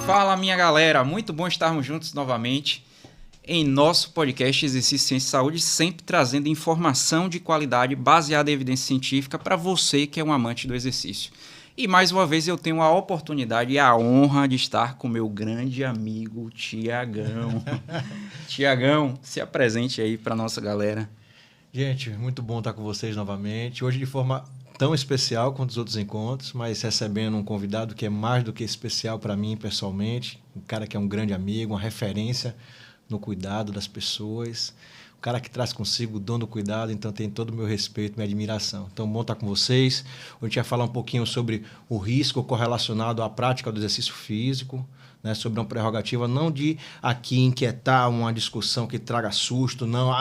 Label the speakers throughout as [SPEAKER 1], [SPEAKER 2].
[SPEAKER 1] Fala, minha galera, muito bom estarmos juntos novamente em nosso podcast Exercício, Ciência e Saúde, sempre trazendo informação de qualidade baseada em evidência científica para você que é um amante do exercício. E mais uma vez eu tenho a oportunidade e a honra de estar com meu grande amigo Tiagão. Tiagão, se apresente aí para nossa galera.
[SPEAKER 2] Gente, muito bom estar com vocês novamente. Hoje de forma tão especial quanto os outros encontros, mas recebendo um convidado que é mais do que especial para mim pessoalmente, um cara que é um grande amigo, uma referência no cuidado das pessoas, um cara que traz consigo o dom do cuidado, então tem todo o meu respeito, minha admiração. Então, bom estar com vocês. Hoje a gente vai falar um pouquinho sobre o risco correlacionado à prática do exercício físico, né, sobre uma prerrogativa não de aqui inquietar uma discussão que traga susto, não,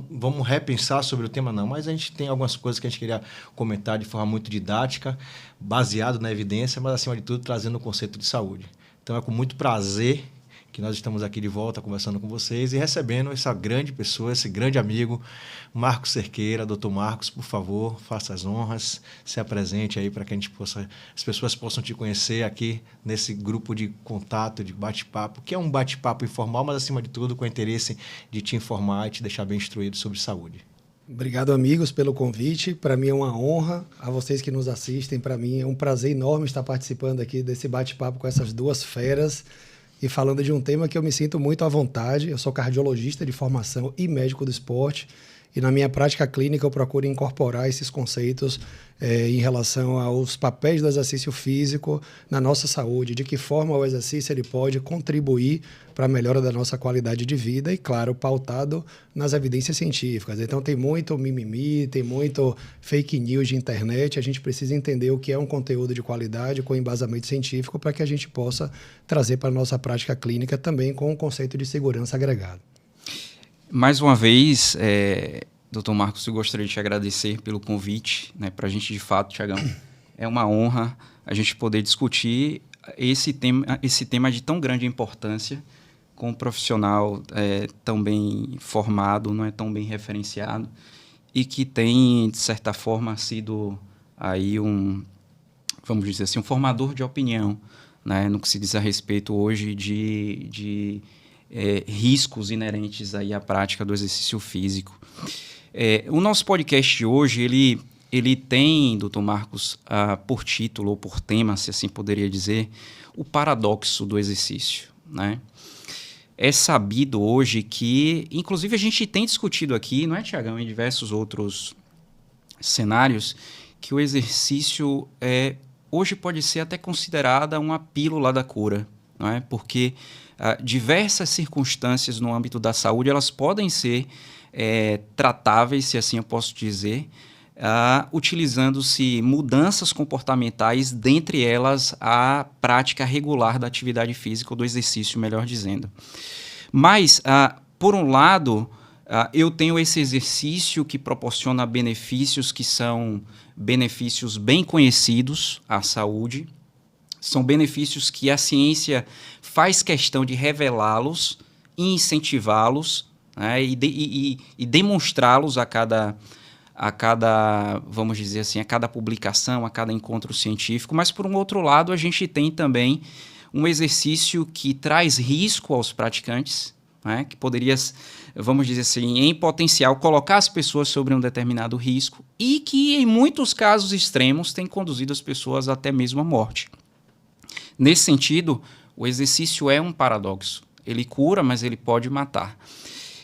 [SPEAKER 2] vamos repensar sobre o tema, não, mas a gente tem algumas coisas que a gente queria comentar de forma muito didática, baseado na evidência, mas acima de tudo trazendo o conceito de saúde. Então é com muito prazer que nós estamos aqui de volta conversando com vocês e recebendo essa grande pessoa, esse grande amigo, Marcos Cerqueira. Doutor Marcos, por favor, faça as honras, se apresente aí para que as pessoas possam te conhecer aqui nesse grupo de contato, de bate-papo, que é um bate-papo informal, mas acima de tudo com o interesse de te informar e te deixar bem instruído sobre saúde.
[SPEAKER 3] Obrigado, amigos, pelo convite. Para mim é uma honra. A vocês que nos assistem, para mim é um prazer enorme estar participando aqui desse bate-papo com essas duas feras e falando de um tema que eu me sinto muito à vontade. Eu sou cardiologista de formação e médico do esporte, e na minha prática clínica eu procuro incorporar esses conceitos em relação aos papéis do exercício físico na nossa saúde, de que forma o exercício ele pode contribuir para a melhora da nossa qualidade de vida e, claro, pautado nas evidências científicas. Então tem muito mimimi, tem muito fake news de internet, a gente precisa entender o que é um conteúdo de qualidade com embasamento científico para que a gente possa trazer para a nossa prática clínica também com o conceito de segurança agregado.
[SPEAKER 1] Mais uma vez, Dr. Marcos, eu gostaria de te agradecer pelo convite, né? Para a gente, de fato, Tiagão, é uma honra a gente poder discutir esse tema de tão grande importância com um profissional tão bem formado, não é tão bem referenciado e que tem, de certa forma, sido aí vamos dizer assim, um formador de opinião, né? No que se diz a respeito hoje de riscos inerentes aí à prática do exercício físico. O nosso podcast de hoje, ele tem, doutor Marcos, por título ou por tema, se assim poderia dizer, o paradoxo do exercício, né? É sabido hoje que, inclusive a gente tem discutido aqui, não é, Tiagão, em diversos outros cenários, que o exercício hoje pode ser até considerada uma pílula da cura, não é? Porque diversas circunstâncias no âmbito da saúde, elas podem ser tratáveis, se assim eu posso dizer, utilizando-se mudanças comportamentais, dentre elas a prática regular da atividade física ou do exercício, melhor dizendo. Mas, por um lado, eu tenho esse exercício que proporciona benefícios que são benefícios bem conhecidos à saúde, são benefícios que a ciência faz questão de revelá-los e incentivá-los, né, e demonstrá-los a cada, vamos dizer assim, a cada publicação, a cada encontro científico. Mas, por um outro lado, a gente tem também um exercício que traz risco aos praticantes, né, que poderia, vamos dizer assim, em potencial, colocar as pessoas sobre um determinado risco e que, em muitos casos extremos, tem conduzido as pessoas até mesmo à morte. Nesse sentido, o exercício é um paradoxo. Ele cura, mas ele pode matar.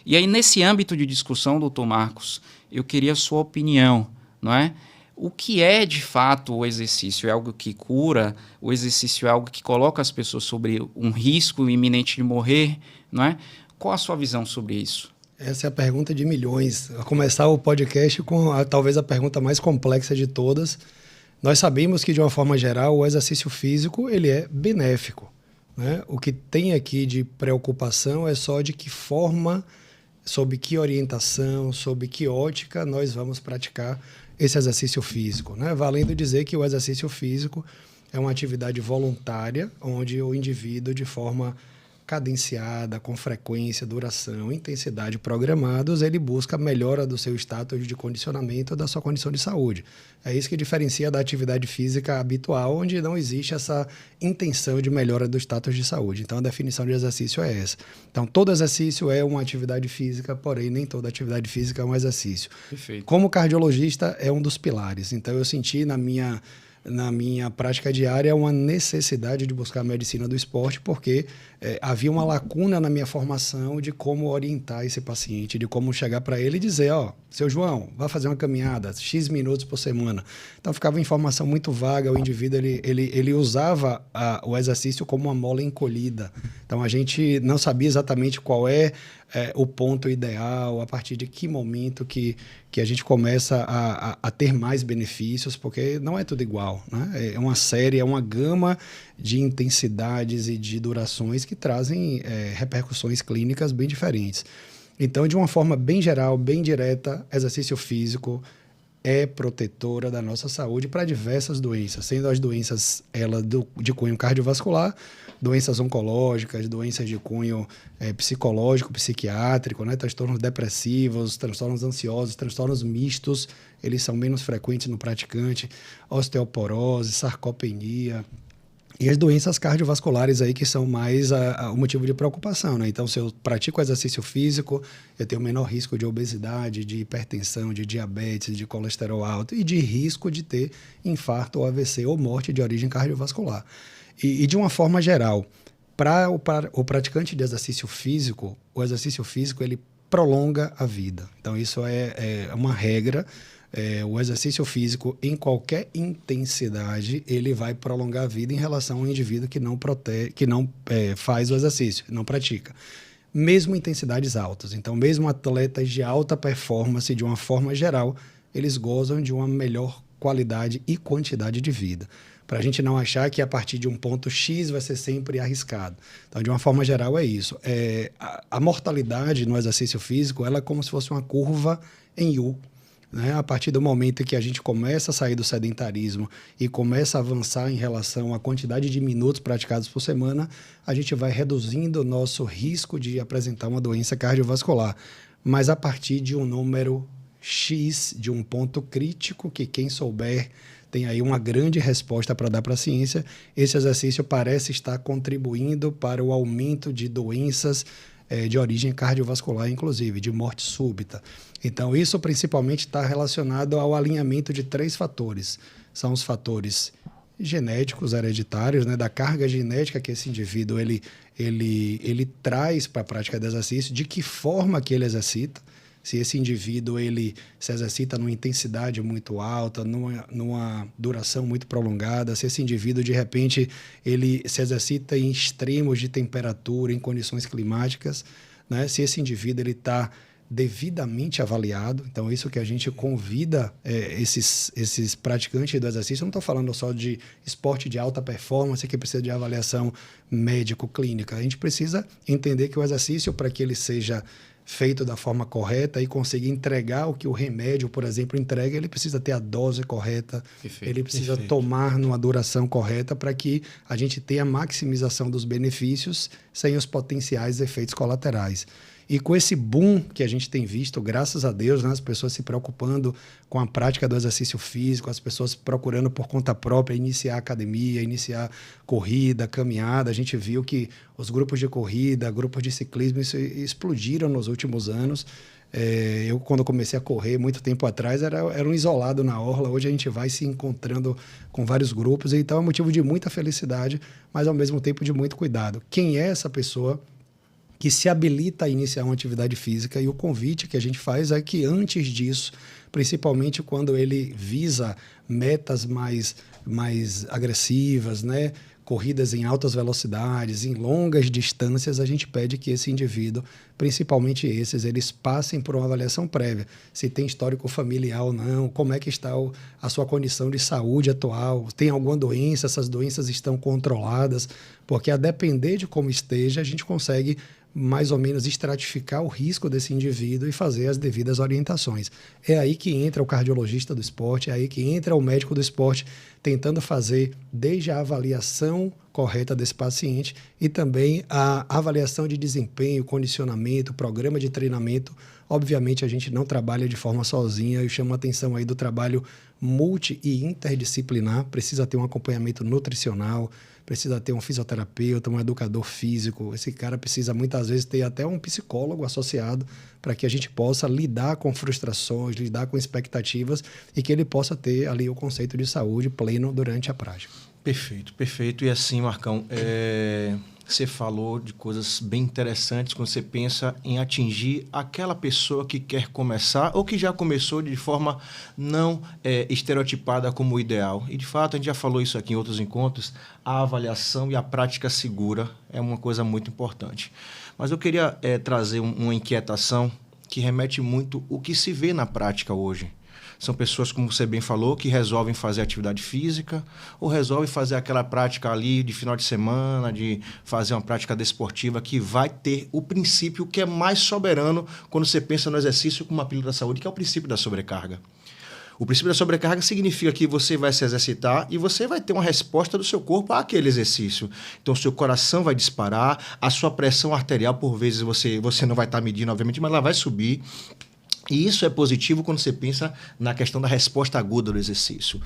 [SPEAKER 1] E aí, nesse âmbito de discussão, doutor Marcos, eu queria a sua opinião, não é? O que é, de fato, o exercício? É algo que cura? O exercício é algo que coloca as pessoas sobre um risco iminente de morrer, não é? Qual a sua visão sobre isso?
[SPEAKER 3] Essa é a pergunta de milhões. A começar o podcast com talvez a pergunta mais complexa de todas. Nós sabemos que, de uma forma geral, o exercício físico ele é benéfico, né? O que tem aqui de preocupação é só de que forma, sob que orientação, sob que ótica nós vamos praticar esse exercício físico, né? Valendo dizer que o exercício físico é uma atividade voluntária, onde o indivíduo, de forma cadenciada, com frequência, duração, intensidade programados, ele busca a melhora do seu status de condicionamento, da sua condição de saúde. É isso que diferencia da atividade física habitual, onde não existe essa intenção de melhora do status de saúde. Então, a definição de exercício é essa. Então, todo exercício é uma atividade física, porém, nem toda atividade física é um exercício.
[SPEAKER 1] Perfeito.
[SPEAKER 3] Como cardiologista, é um dos pilares. Então, eu senti na minha prática diária uma necessidade de buscar a medicina do esporte, porque havia uma lacuna na minha formação de como orientar esse paciente, de como chegar para ele e dizer, seu João, vá fazer uma caminhada, X minutos por semana. Então ficava informação muito vaga, o indivíduo ele usava o exercício como uma mola encolhida. Então a gente não sabia exatamente qual é o ponto ideal, a partir de que momento que a gente começa a ter mais benefícios, porque não é tudo igual, né? É uma série, é uma gama de intensidades e de durações que trazem repercussões clínicas bem diferentes. Então, de uma forma bem geral, bem direta, exercício físico é protetora da nossa saúde para diversas doenças, sendo as doenças de cunho cardiovascular, doenças oncológicas, doenças de cunho psicológico, psiquiátrico, né? Transtornos depressivos, transtornos ansiosos, transtornos mistos, eles são menos frequentes no praticante, osteoporose, sarcopenia, e as doenças cardiovasculares aí que são mais o motivo de preocupação, né? Então, se eu pratico exercício físico, eu tenho menor risco de obesidade, de hipertensão, de diabetes, de colesterol alto e de risco de ter infarto ou AVC ou morte de origem cardiovascular. E de uma forma geral, para o praticante de exercício físico, o exercício físico ele prolonga a vida. Então, isso é uma regra. O exercício físico, em qualquer intensidade, ele vai prolongar a vida em relação ao indivíduo que não faz o exercício, não pratica. Mesmo intensidades altas. Então, mesmo atletas de alta performance, de uma forma geral, eles gozam de uma melhor qualidade e quantidade de vida. Para a gente não achar que a partir de um ponto X vai ser sempre arriscado. Então, de uma forma geral, é isso. A mortalidade no exercício físico ela é como se fosse uma curva em U. Né? A partir do momento que a gente começa a sair do sedentarismo e começa a avançar em relação à quantidade de minutos praticados por semana, a gente vai reduzindo o nosso risco de apresentar uma doença cardiovascular. Mas a partir de um número X, de um ponto crítico, que quem souber tem aí uma grande resposta para dar para a ciência, esse exercício parece estar contribuindo para o aumento de doenças de origem cardiovascular, inclusive, de morte súbita. Então, isso principalmente está relacionado ao alinhamento de 3 fatores. São os fatores genéticos, hereditários, né, da carga genética que esse indivíduo ele traz para a prática do exercício, de que forma que ele exercita. Se esse indivíduo ele se exercita numa intensidade muito alta, numa duração muito prolongada, se esse indivíduo, de repente, ele se exercita em extremos de temperatura, em condições climáticas, né? Se esse indivíduo está devidamente avaliado. Então, isso que a gente convida esses praticantes do exercício. Eu não estou falando só de esporte de alta performance que precisa de avaliação médico-clínica. A gente precisa entender que o exercício, para que ele seja feito da forma correta e conseguir entregar o que o remédio, por exemplo, entrega, ele precisa ter a dose correta, ele precisa tomar numa duração correta para que a gente tenha a maximização dos benefícios sem os potenciais efeitos colaterais. E com esse boom que a gente tem visto, graças a Deus, né, as pessoas se preocupando com a prática do exercício físico, as pessoas procurando por conta própria iniciar academia, iniciar corrida, caminhada. A gente viu que os grupos de corrida, grupos de ciclismo explodiram nos últimos anos. Eu, quando comecei a correr, muito tempo atrás, era um isolado na orla. Hoje a gente vai se encontrando com vários grupos. Então é motivo de muita felicidade, mas ao mesmo tempo de muito cuidado. Quem é essa pessoa que se habilita a iniciar uma atividade física? E o convite que a gente faz é que antes disso, principalmente quando ele visa metas mais agressivas, né? Corridas em altas velocidades, em longas distâncias, a gente pede que esse indivíduo, principalmente esses, eles passem por uma avaliação prévia. Se tem histórico familiar ou não, como é que está a sua condição de saúde atual, tem alguma doença, essas doenças estão controladas, porque a depender de como esteja, a gente consegue mais ou menos estratificar o risco desse indivíduo e fazer as devidas orientações. É aí que entra o cardiologista do esporte, é aí que entra o médico do esporte, tentando fazer desde a avaliação correta desse paciente e também a avaliação de desempenho, condicionamento, programa de treinamento. Obviamente, a gente não trabalha de forma sozinha. Eu chamo a atenção aí do trabalho multi e interdisciplinar. Precisa ter um acompanhamento nutricional, precisa ter um fisioterapeuta, um educador físico. Esse cara precisa muitas vezes ter até um psicólogo associado para que a gente possa lidar com frustrações, lidar com expectativas e que ele possa ter ali o conceito de saúde pleno durante a prática.
[SPEAKER 2] Perfeito, perfeito. E assim, Marcão, você falou de coisas bem interessantes quando você pensa em atingir aquela pessoa que quer começar ou que já começou de forma não estereotipada como o ideal. E, de fato, a gente já falou isso aqui em outros encontros, a avaliação e a prática segura é uma coisa muito importante. Mas eu queria trazer uma inquietação que remete muito ao que se vê na prática hoje. São pessoas, como você bem falou, que resolvem fazer atividade física ou resolvem fazer aquela prática ali de final de semana, de fazer uma prática desportiva que vai ter o princípio que é mais soberano quando você pensa no exercício como uma pílula da saúde, que é o princípio da sobrecarga. O princípio da sobrecarga significa que você vai se exercitar e você vai ter uma resposta do seu corpo àquele exercício. Então, o seu coração vai disparar, a sua pressão arterial, por vezes, você não vai estar medindo, obviamente, mas ela vai subir. E isso é positivo quando você pensa na questão da resposta aguda do exercício.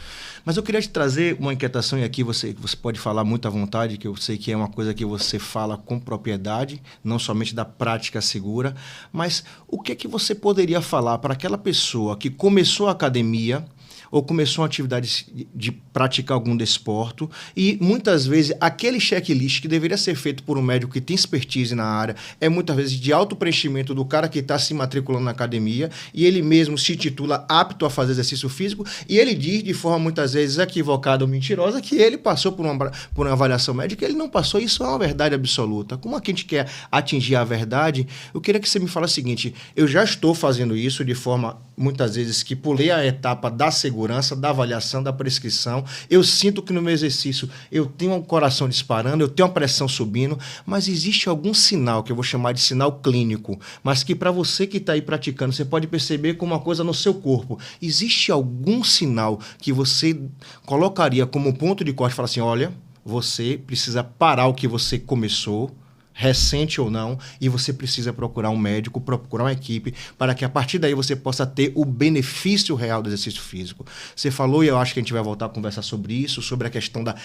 [SPEAKER 2] Mas eu queria te trazer uma inquietação, e aqui você pode falar muito à vontade, que eu sei que é uma coisa que você fala com propriedade, não somente da prática segura, mas o que é que você poderia falar para aquela pessoa que começou a academia ou começou uma atividade de praticar algum desporto e muitas vezes aquele checklist que deveria ser feito por um médico que tem expertise na área é muitas vezes de auto-preenchimento do cara que está se matriculando na academia e ele mesmo se titula apto a fazer exercício físico e ele diz de forma muitas vezes equivocada ou mentirosa que ele passou por uma avaliação médica e ele não passou. Isso é uma verdade absoluta. Como a gente quer atingir a verdade, eu queria que você me falasse o seguinte: eu já estou fazendo isso de forma muitas vezes que pulei a etapa da segurança, da avaliação, da prescrição. Eu sinto que no meu exercício eu tenho um coração disparando, eu tenho uma pressão subindo, mas existe algum sinal, que eu vou chamar de sinal clínico, mas que para você que está aí praticando, você pode perceber como uma coisa no seu corpo. Existe algum sinal que você colocaria como ponto de corte e falar assim, olha, você precisa parar o que você começou, recente ou não, e você precisa procurar um médico, procurar uma equipe, para que a partir daí você possa ter o benefício real do exercício físico. Você falou, e eu acho que a gente vai voltar a conversar sobre isso, sobre a questão da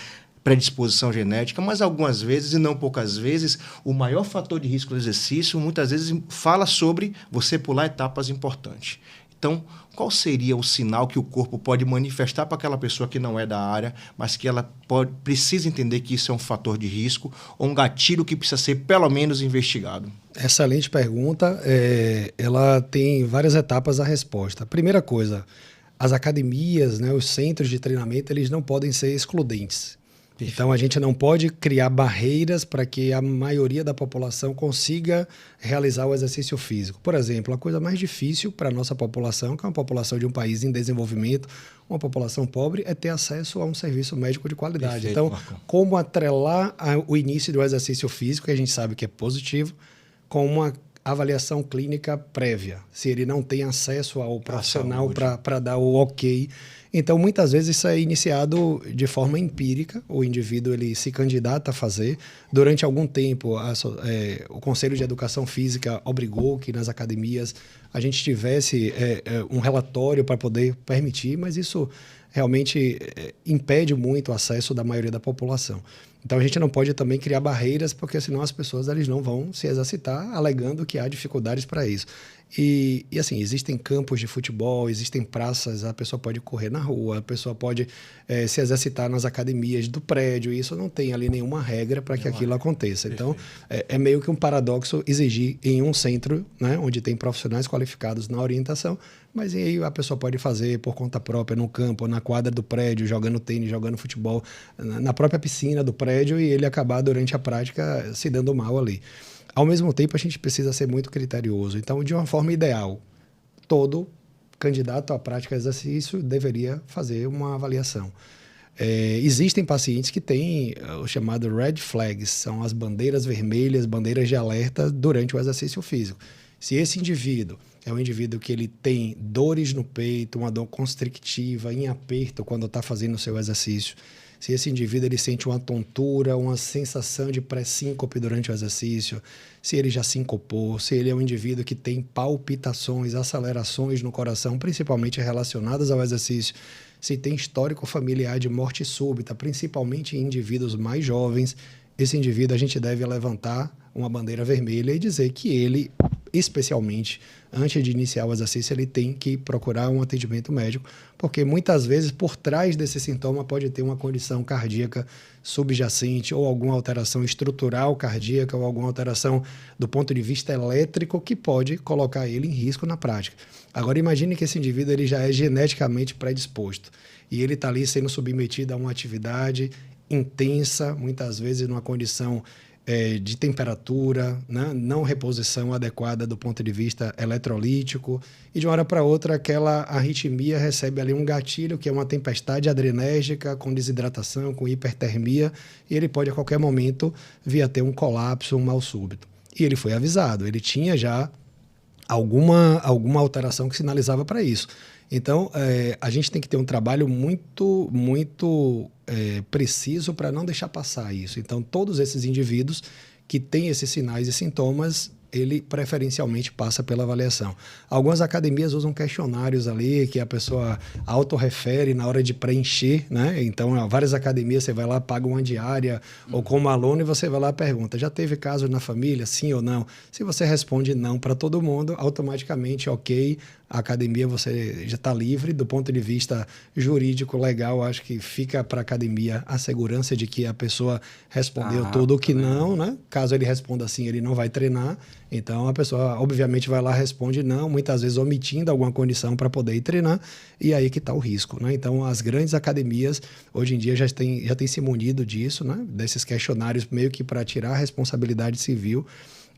[SPEAKER 2] predisposição genética, mas algumas vezes, e não poucas vezes, o maior fator de risco do exercício, muitas vezes, fala sobre você pular etapas importantes. Então, qual seria o sinal que o corpo pode manifestar para aquela pessoa que não é da área, mas que ela precisa entender que isso é um fator de risco ou um gatilho que precisa ser, pelo menos, investigado?
[SPEAKER 3] Excelente pergunta. Ela tem várias etapas a resposta. Primeira coisa, as academias, né, os centros de treinamento, eles não podem ser excludentes. Perfeito. Então, a gente não pode criar barreiras para que a maioria da população consiga realizar o exercício físico. Por exemplo, a coisa mais difícil para a nossa população, que é uma população de um país em desenvolvimento, uma população pobre, é ter acesso a um serviço médico de qualidade. Perfeito, então, Marcão. Como atrelar o início do exercício físico, que a gente sabe que é positivo, com uma avaliação clínica prévia, se ele não tem acesso ao profissional para dar o ok. Então, muitas vezes isso é iniciado de forma empírica, o indivíduo ele se candidata a fazer. Durante algum tempo, o Conselho de Educação Física obrigou que nas academias a gente tivesse um relatório para poder permitir, mas isso realmente impede muito o acesso da maioria da população. Então, a gente não pode também criar barreiras, porque senão as pessoas eles não vão se exercitar, alegando que há dificuldades para isso. E assim, existem campos de futebol, existem praças, a pessoa pode correr na rua, a pessoa pode se exercitar nas academias do prédio, e isso não tem ali nenhuma regra para que aquilo aconteça. Então, é meio que um paradoxo exigir em um centro, né, onde tem profissionais qualificados na orientação, mas aí a pessoa pode fazer por conta própria, no campo, na quadra do prédio, jogando tênis, jogando futebol, na própria piscina do prédio, e ele acabar durante a prática se dando mal ali. Ao mesmo tempo, a gente precisa ser muito criterioso. Então, de uma forma ideal, todo candidato à prática de exercício deveria fazer uma avaliação. Existem pacientes que têm o chamado red flags, são as bandeiras vermelhas, bandeiras de alerta durante o exercício físico. Se esse indivíduo é um indivíduo que ele tem dores no peito, uma dor constrictiva, em aperto quando está fazendo o seu exercício. Se esse indivíduo ele sente uma tontura, uma sensação de pré-síncope durante o exercício, se ele já sincopou, se ele é um indivíduo que tem palpitações, acelerações no coração, principalmente relacionadas ao exercício, se tem histórico familiar de morte súbita, principalmente em indivíduos mais jovens, esse indivíduo a gente deve levantar uma bandeira vermelha e dizer que ele, especialmente antes de iniciar o exercício, ele tem que procurar um atendimento médico, porque muitas vezes por trás desse sintoma pode ter uma condição cardíaca subjacente ou alguma alteração estrutural cardíaca ou alguma alteração do ponto de vista elétrico que pode colocar ele em risco na prática. Agora imagine que esse indivíduo ele já é geneticamente predisposto e ele está ali sendo submetido a uma atividade intensa, muitas vezes numa condição de temperatura, né? Não reposição adequada do ponto de vista eletrolítico, e de uma hora para outra aquela arritmia recebe ali um gatilho que é uma tempestade adrenérgica com desidratação, com hipertermia, e ele pode a qualquer momento vir a ter um colapso, um mal súbito. E ele foi avisado, ele tinha já alguma alteração que sinalizava para isso. Então, a gente tem que ter um trabalho muito preciso para não deixar passar isso. Então, todos esses indivíduos que têm esses sinais e sintomas, ele preferencialmente passa pela avaliação. Algumas academias usam questionários ali que a pessoa autorrefere na hora de preencher, né? Então, várias academias você vai lá, paga uma diária ou como aluno e você vai lá e pergunta, já teve caso na família, sim ou não? Se você responde não para todo mundo, automaticamente, ok, a academia você já está livre. Do ponto de vista jurídico, legal, acho que fica para a academia a segurança de que a pessoa respondeu tudo o que não, né? Caso ele responda sim, ele não vai treinar. Então, a pessoa, obviamente, vai lá, responde não, muitas vezes omitindo alguma condição para poder ir treinar, e aí que está o risco, né? Então, as grandes academias, hoje em dia, já tem se munido disso, né? Desses questionários, meio que para tirar a responsabilidade civil.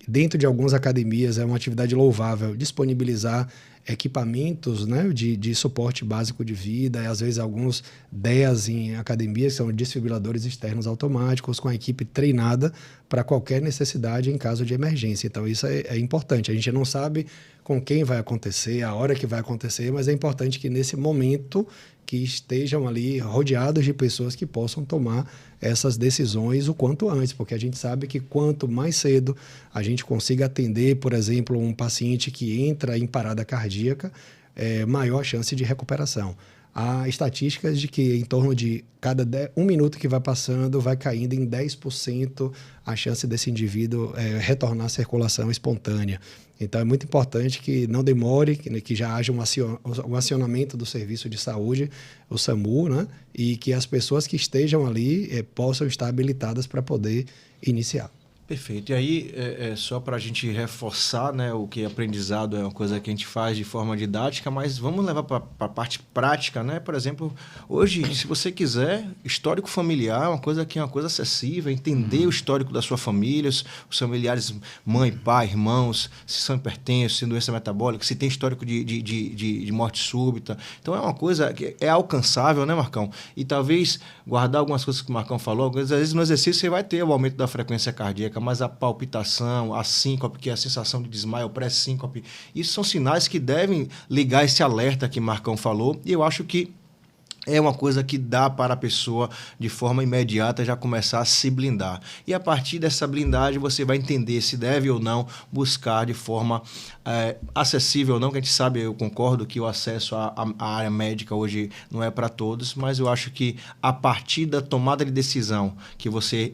[SPEAKER 3] Dentro de algumas academias, é uma atividade louvável disponibilizar equipamentos, né, de suporte básico de vida, e às vezes alguns DEAs em academias, que são desfibriladores externos automáticos, com a equipe treinada para qualquer necessidade em caso de emergência. Então, isso é importante. A gente não sabe com quem vai acontecer, a hora que vai acontecer, mas é importante que nesse momento que estejam ali rodeados de pessoas que possam tomar essas decisões o quanto antes, porque a gente sabe que quanto mais cedo a gente consiga atender, por exemplo, um paciente que entra em parada cardíaca, maior a chance de recuperação. Há estatísticas de que em torno de cada 1 minuto que vai passando, vai caindo em 10% a chance desse indivíduo retornar à circulação espontânea. Então, é muito importante que não demore, que já haja um acionamento do serviço de saúde, o SAMU, né? E que as pessoas que estejam ali possam estar habilitadas para poder iniciar.
[SPEAKER 2] Perfeito. E aí, só para a gente reforçar, né, o que aprendizado é uma coisa que a gente faz de forma didática, mas vamos levar para a parte prática, né? Por exemplo, hoje, se você quiser, histórico familiar é uma coisa que é uma coisa acessível, entender o histórico da sua família, os familiares, mãe, pai, irmãos, se são hipertensos, se tem doença metabólica, se tem histórico de morte súbita. Então, é uma coisa que é alcançável, né, Marcão? E talvez guardar algumas coisas que o Marcão falou, às vezes no exercício você vai ter o aumento da frequência cardíaca, mas a palpitação, a síncope, que é a sensação de desmaio, pré-síncope, isso são sinais que devem ligar esse alerta que Marcão falou, e eu acho que é uma coisa que dá para a pessoa, de forma imediata, já começar a se blindar. E a partir dessa blindagem, você vai entender se deve ou não buscar de forma acessível ou não, que a gente sabe, eu concordo que o acesso à área médica hoje não é para todos, mas eu acho que a partir da tomada de decisão que você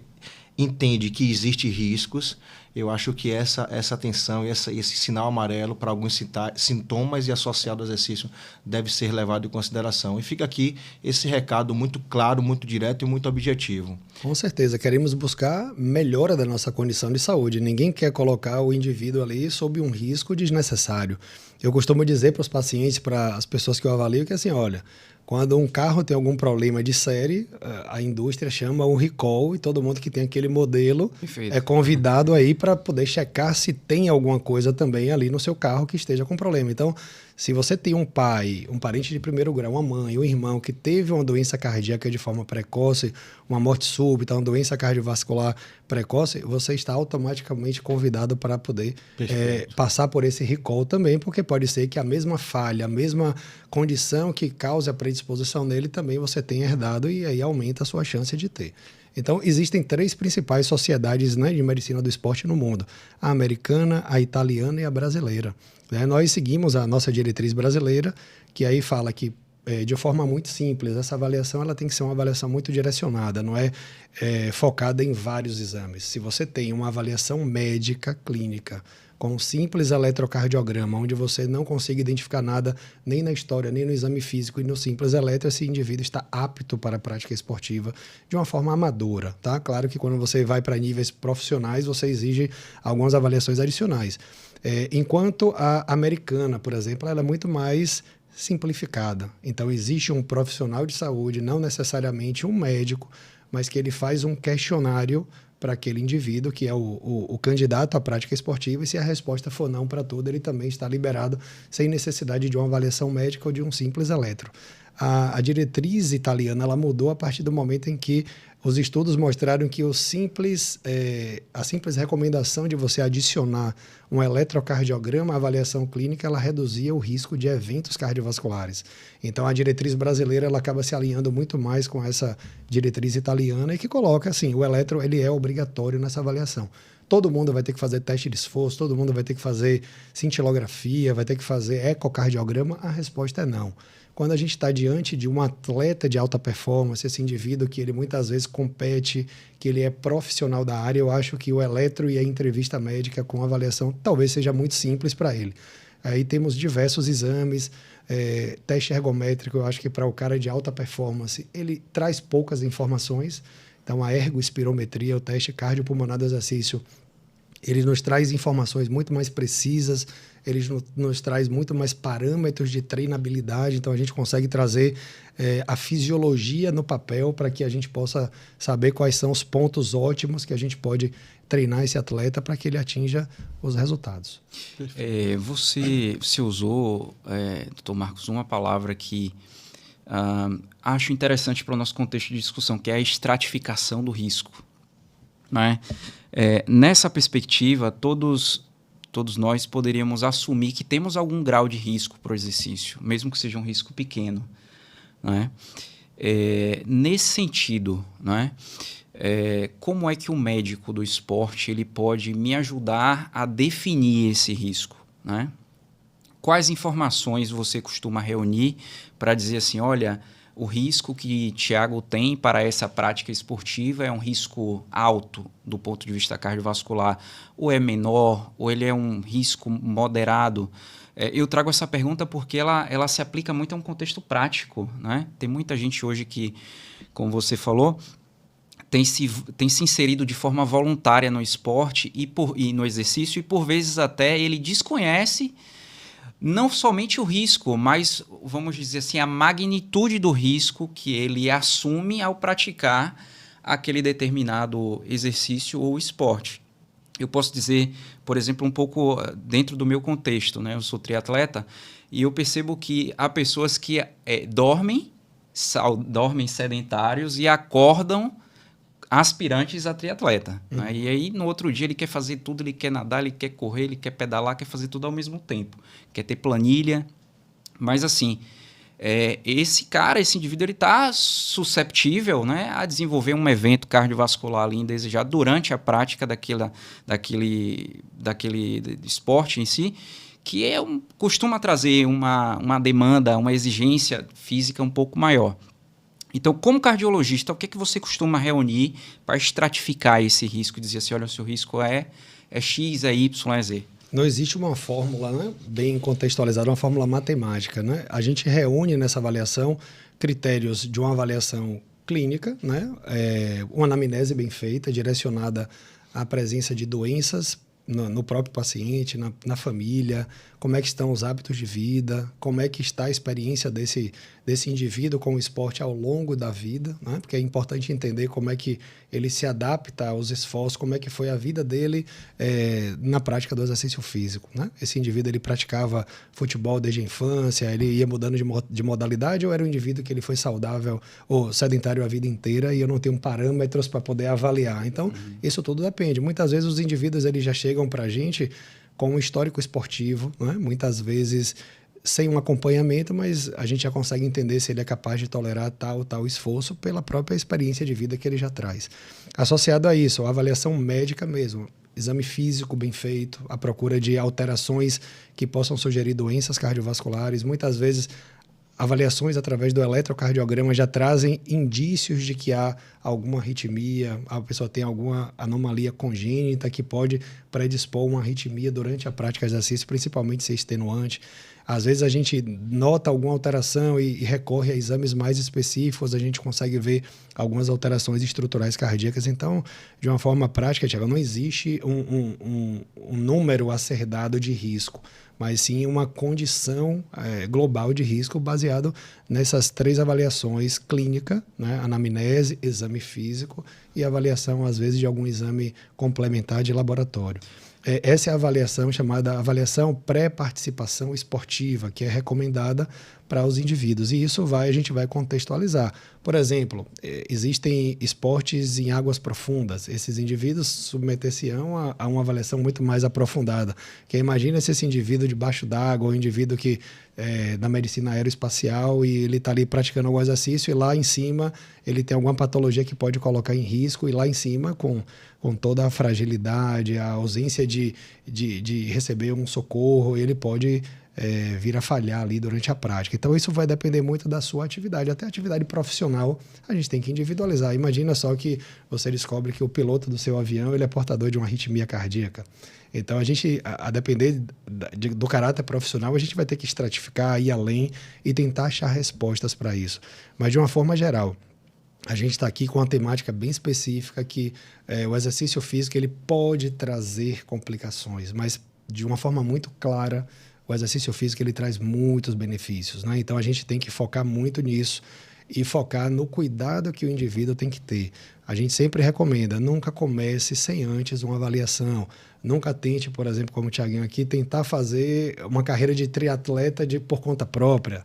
[SPEAKER 2] entende que existem riscos, eu acho que essa atenção e esse sinal amarelo para alguns sintomas e associado ao exercício deve ser levado em consideração. E fica aqui esse recado muito claro, muito direto e muito objetivo.
[SPEAKER 3] Com certeza, queremos buscar melhora da nossa condição de saúde. Ninguém quer colocar o indivíduo ali sob um risco desnecessário. Eu costumo dizer para os pacientes, para as pessoas que eu avalio, que assim, olha, quando um carro tem algum problema de série, a indústria chama o recall e todo mundo que tem aquele modelo
[SPEAKER 1] Perfeito.
[SPEAKER 3] É convidado aí para poder checar se tem alguma coisa também ali no seu carro que esteja com problema. Então, Se você tem um pai, um parente de primeiro grau, uma mãe, um irmão que teve uma doença cardíaca de forma precoce, uma morte súbita, uma doença cardiovascular precoce, você está automaticamente convidado para poder passar por esse recall também, porque pode ser que a mesma falha, a mesma condição que cause a predisposição nele, também você tenha herdado e aí aumenta a sua chance de ter. Então, existem 3 principais sociedades, né, de medicina do esporte no mundo: a americana, a italiana e a brasileira. Né? Nós seguimos a nossa diretriz brasileira, que aí fala que, de forma muito simples, essa avaliação ela tem que ser uma avaliação muito direcionada, não é focada em vários exames. Se você tem uma avaliação médica clínica com um simples eletrocardiograma, onde você não consiga identificar nada nem na história, nem no exame físico, e no simples eletro, esse indivíduo está apto para a prática esportiva de uma forma amadora, tá? Claro que quando você vai para níveis profissionais, você exige algumas avaliações adicionais. Enquanto a americana, por exemplo, ela é muito mais simplificada. Então, existe um profissional de saúde, não necessariamente um médico, mas que ele faz um questionário para aquele indivíduo que é o candidato à prática esportiva, e se a resposta for não para tudo, ele também está liberado sem necessidade de uma avaliação médica ou de um simples eletro. A diretriz italiana ela mudou a partir do momento em que os estudos mostraram que a simples recomendação de você adicionar um eletrocardiograma à avaliação clínica, ela reduzia o risco de eventos cardiovasculares. Então, a diretriz brasileira ela acaba se alinhando muito mais com essa diretriz italiana, e que coloca assim, o eletro ele é obrigatório nessa avaliação. Todo mundo vai ter que fazer teste de esforço, todo mundo vai ter que fazer cintilografia, vai ter que fazer ecocardiograma. A resposta é não. Quando a gente está diante de um atleta de alta performance, esse indivíduo que ele muitas vezes compete, que ele é profissional da área, eu acho que o eletro e a entrevista médica com avaliação talvez seja muito simples para ele. Aí temos diversos exames, teste ergométrico, eu acho que para o cara de alta performance, ele traz poucas informações. Então, a ergospirometria, o teste cardiopulmonar do exercício, ele nos traz informações muito mais precisas, ele nos traz muito mais parâmetros de treinabilidade, então a gente consegue trazer a fisiologia no papel para que a gente possa saber quais são os pontos ótimos que a gente pode treinar esse atleta para que ele atinja os resultados.
[SPEAKER 1] Você usou, Dr. Marcos, uma palavra que acho interessante para o nosso contexto de discussão, que é a estratificação do risco. Né? Nessa perspectiva, todos nós poderíamos assumir que temos algum grau de risco para o exercício, mesmo que seja um risco pequeno. Né? Nesse sentido, né? Como é que o médico do esporte ele pode me ajudar a definir esse risco? Né? Quais informações você costuma reunir para dizer assim, olha, o risco que Thiago tem para essa prática esportiva é um risco alto do ponto de vista cardiovascular, ou é menor, ou ele é um risco moderado? Eu trago essa pergunta porque ela se aplica muito a um contexto prático. Né? Tem muita gente hoje que, como você falou, tem se inserido de forma voluntária no esporte e no exercício, e por vezes até ele desconhece não somente o risco, mas, vamos dizer assim, a magnitude do risco que ele assume ao praticar aquele determinado exercício ou esporte. Eu posso dizer, por exemplo, um pouco dentro do meu contexto, né? Eu sou triatleta e eu percebo que há pessoas que dormem sedentários e acordam aspirantes a triatleta. Né? E aí, no outro dia, ele quer fazer tudo, ele quer nadar, ele quer correr, ele quer pedalar, quer fazer tudo ao mesmo tempo. Quer ter planilha. Mas, assim, esse indivíduo, ele está susceptível, né, a desenvolver um evento cardiovascular ali indesejado durante a prática daquele esporte em si, que costuma trazer uma demanda, uma exigência física um pouco maior. Então, como cardiologista, o que você costuma reunir para estratificar esse risco e dizer assim, olha, o seu risco é X, é Y, é Z?
[SPEAKER 3] Não existe uma fórmula, né, bem contextualizada, uma fórmula matemática. Né? A gente reúne nessa avaliação critérios de uma avaliação clínica, né, uma anamnese bem feita, direcionada à presença de doenças no próprio paciente, na família, como é que estão os hábitos de vida, como é que está a experiência desse indivíduo com o esporte ao longo da vida, né? Porque é importante entender como é que ele se adapta aos esforços, como é que foi a vida dele na prática do exercício físico, né? Esse indivíduo, ele praticava futebol desde a infância, ele ia mudando de modalidade, ou era um indivíduo que ele foi saudável ou sedentário a vida inteira e eu não tenho parâmetros para poder avaliar. Então, isso tudo depende. Muitas vezes os indivíduos, eles já chegam para a gente com um histórico esportivo, né? Muitas vezes sem um acompanhamento, mas a gente já consegue entender se ele é capaz de tolerar tal esforço pela própria experiência de vida que ele já traz. Associado a isso, a avaliação médica mesmo, exame físico bem feito, a procura de alterações que possam sugerir doenças cardiovasculares. Muitas vezes, avaliações através do eletrocardiograma já trazem indícios de que há alguma arritmia, a pessoa tem alguma anomalia congênita que pode predispor uma arritmia durante a prática de exercício, principalmente se extenuante. Às vezes a gente nota alguma alteração e recorre a exames mais específicos, a gente consegue ver algumas alterações estruturais cardíacas. Então, de uma forma prática, Thiago, não existe um número a ser dado de risco, mas sim uma condição global de risco baseado nessas 3 avaliações: clínica, né, anamnese, exame físico e avaliação, às vezes, de algum exame complementar de laboratório. Essa é a avaliação chamada avaliação pré-participação esportiva, que é recomendada para os indivíduos. E isso a gente vai contextualizar. Por exemplo, existem esportes em águas profundas. Esses indivíduos submeter-se-ão a uma avaliação muito mais aprofundada. Que imagina se esse indivíduo debaixo d'água, ou um indivíduo que da medicina aeroespacial, e ele está ali praticando algum exercício e lá em cima ele tem alguma patologia que pode colocar em risco, e lá em cima, com toda a fragilidade, a ausência de receber um socorro, ele pode vir a falhar ali durante a prática. Então, isso vai depender muito da sua atividade. Até a atividade profissional, a gente tem que individualizar. Imagina só que você descobre que o piloto do seu avião ele é portador de uma arritmia cardíaca. Então, a depender do caráter profissional, a gente vai ter que estratificar, ir além e tentar achar respostas para isso. Mas, de uma forma geral, a gente está aqui com uma temática bem específica que o exercício físico ele pode trazer complicações, mas de uma forma muito clara, o exercício físico ele traz muitos benefícios, né? Então, a gente tem que focar muito nisso e focar no cuidado que o indivíduo tem que ter. A gente sempre recomenda, nunca comece sem antes uma avaliação. Nunca tente, por exemplo, como o Thiaguinho aqui, tentar fazer uma carreira de triatleta por conta própria.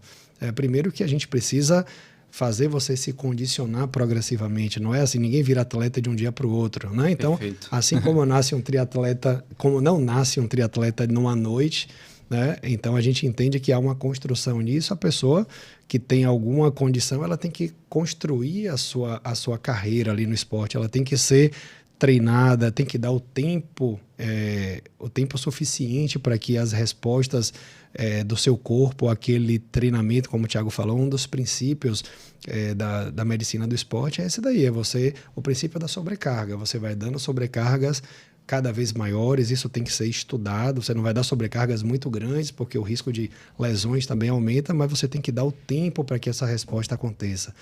[SPEAKER 3] Primeiro que a gente precisa fazer você se condicionar progressivamente. Não é assim, ninguém vira atleta de um dia para o outro, né? Então, perfeito. Assim como nasce um triatleta, como não nasce um triatleta numa noite, né? Então, a gente entende que há uma construção nisso. A pessoa que tem alguma condição, ela tem que construir a sua carreira ali no esporte. Ela tem que ser treinada, tem que dar o tempo suficiente para que as respostas do seu corpo, aquele treinamento, como o Thiago falou, um dos princípios da medicina do esporte é esse daí, o princípio da sobrecarga. Você vai dando sobrecargas cada vez maiores, isso tem que ser estudado, você não vai dar sobrecargas muito grandes, porque o risco de lesões também aumenta, mas você tem que dar o tempo para que essa resposta aconteça.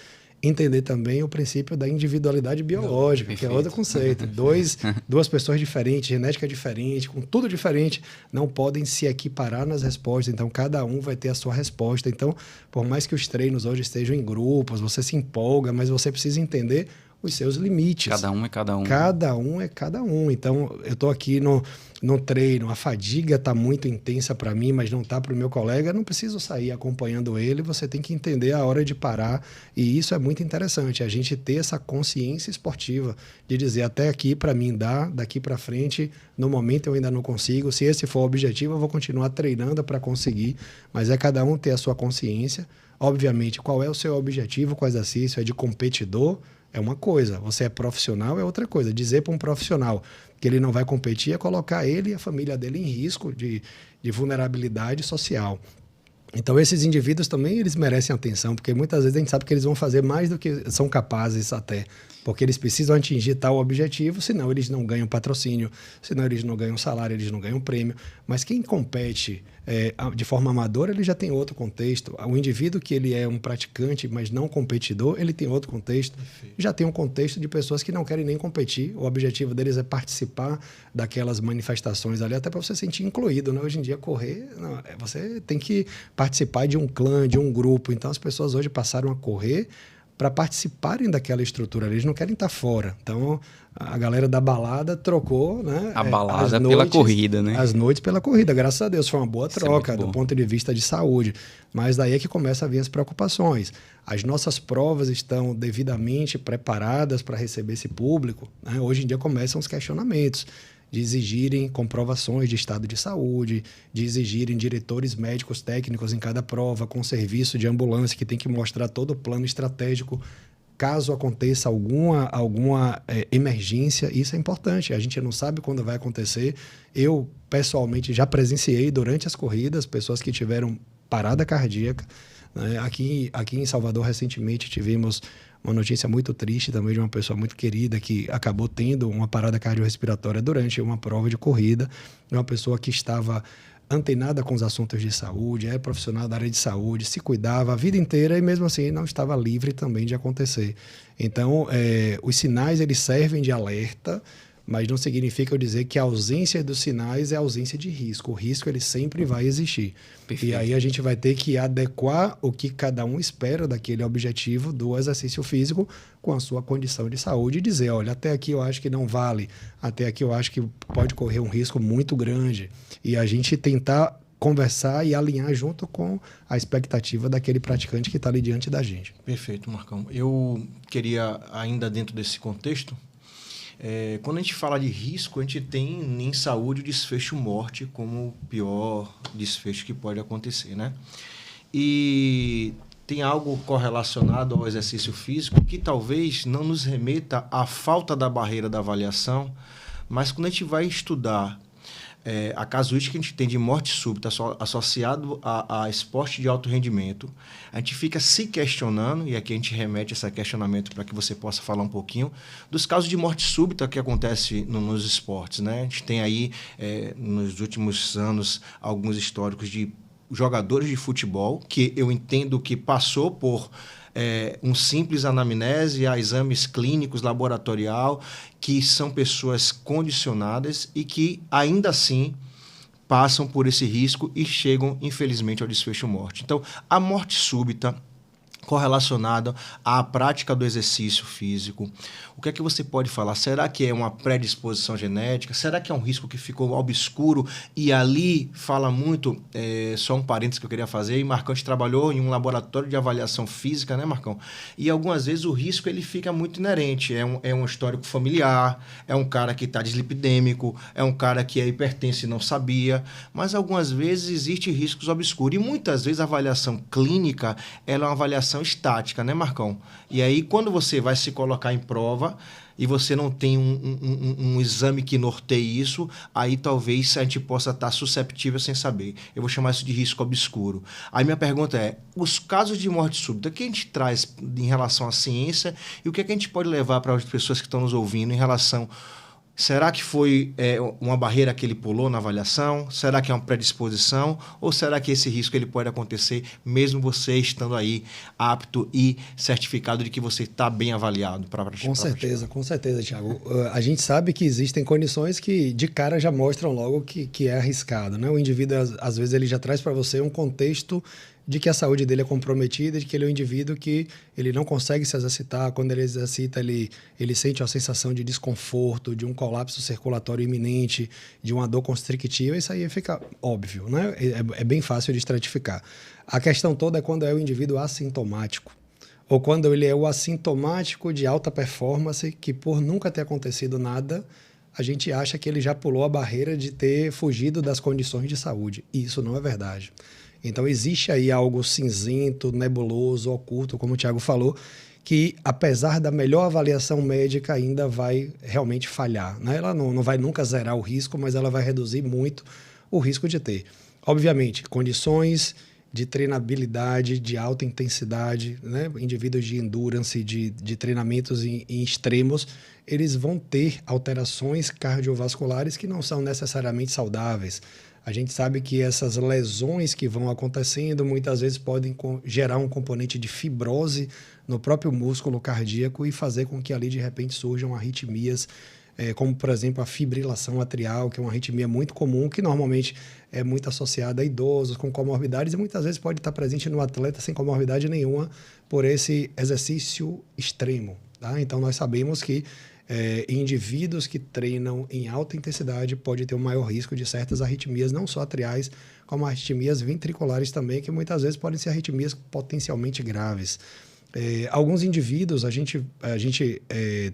[SPEAKER 3] Entender também o princípio da individualidade biológica, que é outro conceito. Duas pessoas diferentes, genética diferente, com tudo diferente, não podem se equiparar nas respostas. Então, cada um vai ter a sua resposta. Então, por mais que os treinos hoje estejam em grupos, você se empolga, mas você precisa entender os seus limites.
[SPEAKER 1] Cada um é cada um.
[SPEAKER 3] Cada um é cada um. Então, eu estou aqui no treino, a fadiga está muito intensa para mim, mas não está para o meu colega, eu não preciso sair acompanhando ele, você tem que entender a hora de parar, e isso é muito interessante, a gente ter essa consciência esportiva, de dizer, até aqui para mim dá, daqui para frente, no momento eu ainda não consigo, se esse for o objetivo, eu vou continuar treinando para conseguir, mas é cada um ter a sua consciência. Obviamente, qual é o seu objetivo com o exercício? É de competidor? É uma coisa, você é profissional é outra coisa. Dizer para um profissional que ele não vai competir é colocar ele e a família dele em risco de vulnerabilidade social. Então, esses indivíduos também eles merecem atenção, porque muitas vezes a gente sabe que eles vão fazer mais do que são capazes até, porque eles precisam atingir tal objetivo, senão eles não ganham patrocínio, senão eles não ganham salário, eles não ganham prêmio. Mas quem compete de forma amadora, ele já tem outro contexto. O indivíduo que ele é um praticante, mas não competidor, ele tem outro contexto.
[SPEAKER 2] Perfeito.
[SPEAKER 3] Já tem um contexto de pessoas que não querem nem competir. O objetivo deles é participar daquelas manifestações ali, até para você se sentir incluído, né? Hoje em dia, correr, não, você tem que participar de um clã, de um grupo. Então, as pessoas hoje passaram a correr para participarem daquela estrutura. Eles não querem estar fora. Então, a galera da balada trocou, né?
[SPEAKER 1] A balada pela corrida, né?
[SPEAKER 3] As noites pela corrida. Graças a Deus, foi uma boa troca do ponto de vista de saúde. Mas daí é que começa a vir as preocupações. As nossas provas estão devidamente preparadas para receber esse público, né? Hoje em dia começam os questionamentos de exigirem comprovações de estado de saúde, de exigirem diretores médicos técnicos em cada prova, com serviço de ambulância que tem que mostrar todo o plano estratégico caso aconteça alguma emergência. Isso é importante, a gente não sabe quando vai acontecer. Eu, pessoalmente, já presenciei durante as corridas pessoas que tiveram parada cardíaca, né? Aqui em Salvador, recentemente, tivemos uma notícia muito triste também de uma pessoa muito querida que acabou tendo uma parada cardiorrespiratória durante uma prova de corrida. Uma pessoa que estava antenada com os assuntos de saúde, é profissional da área de saúde, se cuidava a vida inteira e mesmo assim não estava livre também de acontecer. Então, os sinais eles servem de alerta, mas não significa eu dizer que a ausência dos sinais é a ausência de risco. O risco ele sempre vai existir. Perfeito. E aí a gente vai ter que adequar o que cada um espera daquele objetivo do exercício físico com a sua condição de saúde e dizer, olha, até aqui eu acho que não vale, até aqui eu acho que pode correr um risco muito grande. E a gente tentar conversar e alinhar junto com a expectativa daquele praticante que está ali diante da gente.
[SPEAKER 2] Perfeito, Marcão. Eu queria, ainda dentro desse contexto, quando a gente fala de risco, a gente tem em saúde o desfecho morte como o pior desfecho que pode acontecer, né? E tem algo correlacionado ao exercício físico que talvez não nos remeta à falta da barreira da avaliação, mas quando a gente vai estudar a casuística que a gente tem de morte súbita associado a esporte de alto rendimento, a gente fica se questionando, e aqui a gente remete esse questionamento para que você possa falar um pouquinho, dos casos de morte súbita que acontece nos esportes, né? A gente tem aí, nos últimos anos, alguns históricos de jogadores de futebol, que eu entendo que passou por um simples anamnese a exames clínicos, laboratorial, que são pessoas condicionadas e que, ainda assim, passam por esse risco e chegam, infelizmente, ao desfecho morte. Então, a morte súbita correlacionada à prática do exercício físico. O que é que você pode falar? Será que é uma predisposição genética? Será que é um risco que ficou obscuro? E ali fala muito, só um parênteses que eu queria fazer, e Marcão trabalhou em um laboratório de avaliação física, né, Marcão? E algumas vezes o risco ele fica muito inerente. É um histórico familiar, é um cara que está dislipidêmico, é um cara que é hipertenso e não sabia, mas algumas vezes existem riscos obscuros. E muitas vezes a avaliação clínica ela é uma avaliação estática, né, Marcão? E aí, quando você vai se colocar em prova e você não tem um exame que norteie isso, aí talvez a gente possa estar susceptível sem saber. Eu vou chamar isso de risco obscuro. Aí minha pergunta é, os casos de morte súbita, o que a gente traz em relação à ciência e o que a gente pode levar para as pessoas que estão nos ouvindo em relação... Será que foi uma barreira que ele pulou na avaliação? Será que é uma predisposição? Ou será que esse risco ele pode acontecer mesmo você estando aí apto e certificado de que você está bem avaliado para praticar?
[SPEAKER 3] Com certeza, Thiago. A gente sabe que existem condições que de cara já mostram logo que é arriscado, né? O indivíduo, às vezes, ele já traz para você um contexto de que a saúde dele é comprometida, de que ele é um indivíduo que ele não consegue se exercitar. Quando ele exercita, ele sente uma sensação de desconforto, de um colapso circulatório iminente, de uma dor constrictiva. Isso aí fica óbvio, né? É bem fácil de estratificar. A questão toda é quando é o indivíduo assintomático, ou quando ele é o assintomático de alta performance, que por nunca ter acontecido nada, a gente acha que ele já pulou a barreira de ter fugido das condições de saúde. E isso não é verdade. Então, existe aí algo cinzento, nebuloso, oculto, como o Thiago falou, que, apesar da melhor avaliação médica, ainda vai realmente falhar, né? Ela não vai nunca zerar o risco, mas ela vai reduzir muito o risco de ter. Obviamente, condições de treinabilidade, de alta intensidade, né? Indivíduos de endurance, de treinamentos em extremos, eles vão ter alterações cardiovasculares que não são necessariamente saudáveis. A gente sabe que essas lesões que vão acontecendo muitas vezes podem gerar um componente de fibrose no próprio músculo cardíaco e fazer com que ali de repente surjam arritmias, como por exemplo a fibrilação atrial, que é uma arritmia muito comum, que normalmente é muito associada a idosos com comorbidades e muitas vezes pode estar presente no atleta sem comorbidade nenhuma por esse exercício extremo. Tá? Então nós sabemos que indivíduos que treinam em alta intensidade pode ter um maior risco de certas arritmias, não só atriais, como arritmias ventriculares também, que muitas vezes podem ser arritmias potencialmente graves. Alguns indivíduos, a gente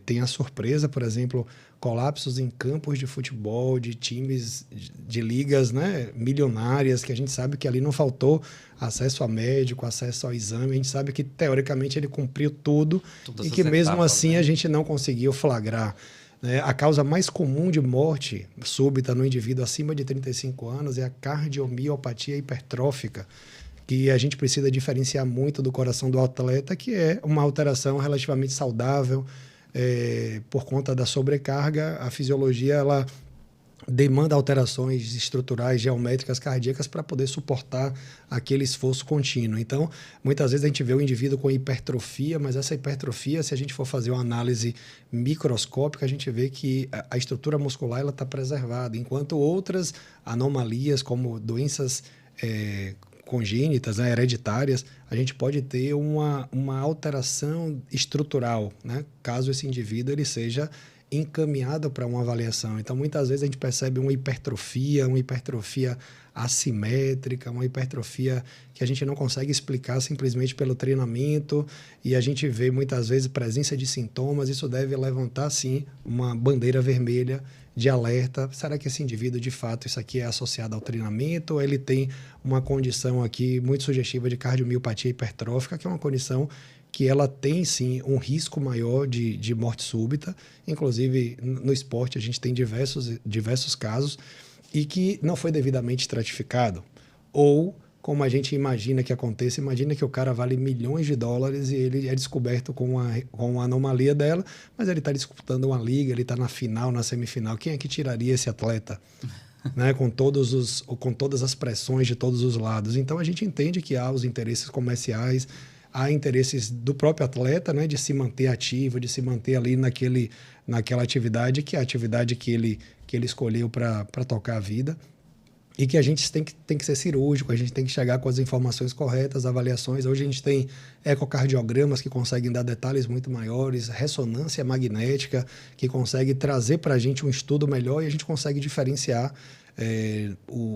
[SPEAKER 3] tem a surpresa, por exemplo, colapsos em campos de futebol, de times, de ligas, né, milionárias, que a gente sabe que ali não faltou acesso a médico, acesso ao exame, a gente sabe que teoricamente ele cumpriu tudo e que mesmo assim a gente não conseguiu flagrar. A causa mais comum de morte súbita no indivíduo acima de 35 anos é a cardiomiopatia hipertrófica, que a gente precisa diferenciar muito do coração do atleta, que é uma alteração relativamente saudável. Por conta da sobrecarga, a fisiologia ela demanda alterações estruturais, geométricas, cardíacas para poder suportar aquele esforço contínuo. Então, muitas vezes a gente vê o indivíduo com hipertrofia, mas essa hipertrofia, se a gente for fazer uma análise microscópica, a gente vê que a estrutura muscular está preservada, enquanto outras anomalias, como doenças congênitas, né, hereditárias, a gente pode ter uma alteração estrutural, né, caso esse indivíduo ele seja encaminhado para uma avaliação. Então, muitas vezes a gente percebe uma hipertrofia assimétrica, uma hipertrofia que a gente não consegue explicar simplesmente pelo treinamento, e a gente vê muitas vezes presença de sintomas. Isso deve levantar, sim, uma bandeira vermelha de alerta. Será que esse indivíduo, de fato, isso aqui é associado ao treinamento, ou ele tem uma condição aqui muito sugestiva de cardiomiopatia hipertrófica, que é uma condição que ela tem, sim, um risco maior de morte súbita. Inclusive, no esporte, a gente tem diversos casos, e que não foi devidamente estratificado. Ou, como a gente imagina que aconteça, imagina que o cara vale milhões de dólares e ele é descoberto com uma anomalia dela, mas ele está disputando uma liga, ele está na final, na semifinal. Quem é que tiraria esse atleta? Né? Com todas as pressões de todos os lados. Então, a gente entende que há os interesses comerciais, há interesses do próprio atleta, né, de se manter ativo, de se manter ali naquela atividade, que é a atividade que ele escolheu para tocar a vida, e que a gente tem que ser cirúrgico, a gente tem que chegar com as informações corretas, avaliações. Hoje a gente tem ecocardiogramas que conseguem dar detalhes muito maiores, ressonância magnética que consegue trazer para a gente um estudo melhor, e a gente consegue diferenciar.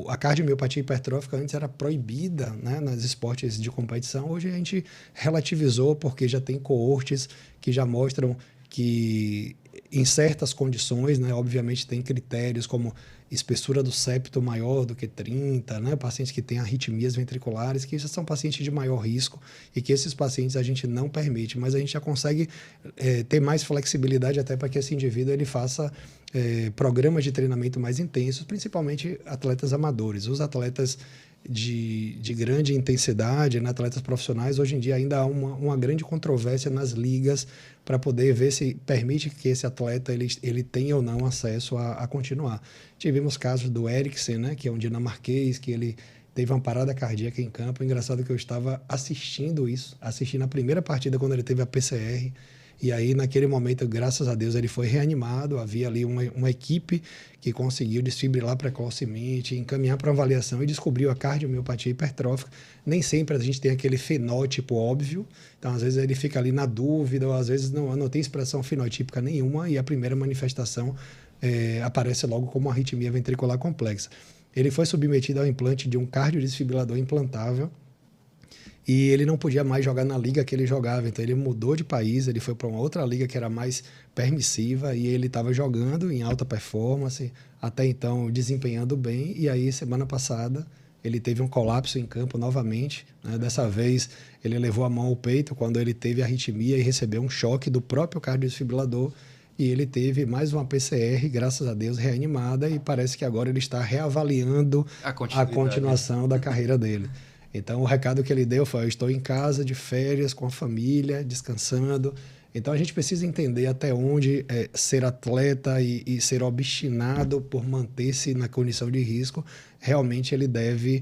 [SPEAKER 3] A cardiomiopatia hipertrófica antes era proibida, né, nos esportes de competição. Hoje a gente relativizou, porque já tem coortes que já mostram que em certas condições, né, obviamente tem critérios como espessura do septo maior do que 30, né, pacientes que têm arritmias ventriculares, que já são pacientes de maior risco, e que esses pacientes a gente não permite, mas a gente já consegue ter mais flexibilidade até para que esse indivíduo ele faça programas de treinamento mais intensos, principalmente atletas amadores. Os atletas de grande intensidade, né, atletas profissionais, hoje em dia ainda há uma grande controvérsia nas ligas para poder ver se permite que esse atleta ele tenha ou não acesso a continuar. Tivemos casos do Eriksen, né, que é um dinamarquês, que ele teve uma parada cardíaca em campo. Engraçado que eu estava assistindo a primeira partida quando ele teve a PCR. E aí, naquele momento, graças a Deus, ele foi reanimado. Havia ali uma equipe que conseguiu desfibrilar precocemente, encaminhar para avaliação e descobriu a cardiomiopatia hipertrófica. Nem sempre a gente tem aquele fenótipo óbvio. Então, às vezes, ele fica ali na dúvida, ou às vezes não tem expressão fenotípica nenhuma, e a primeira manifestação aparece logo como uma arritmia ventricular complexa. Ele foi submetido ao implante de um cardiodesfibrilador implantável, e ele não podia mais jogar na liga que ele jogava. Então, ele mudou de país, ele foi para uma outra liga que era mais permissiva, e ele estava jogando em alta performance, até então desempenhando bem. E aí, semana passada, ele teve um colapso em campo novamente, né? Dessa vez, ele levou a mão ao peito quando ele teve arritmia e recebeu um choque do próprio cardiodesfibrilador, e ele teve mais uma PCR, graças a Deus, reanimada, e parece que agora ele está reavaliando a continuação da carreira dele. Então, o recado que ele deu foi: eu estou em casa, de férias, com a família, descansando. Então a gente precisa entender até onde ser atleta e ser obstinado por manter-se na condição de risco, realmente ele deve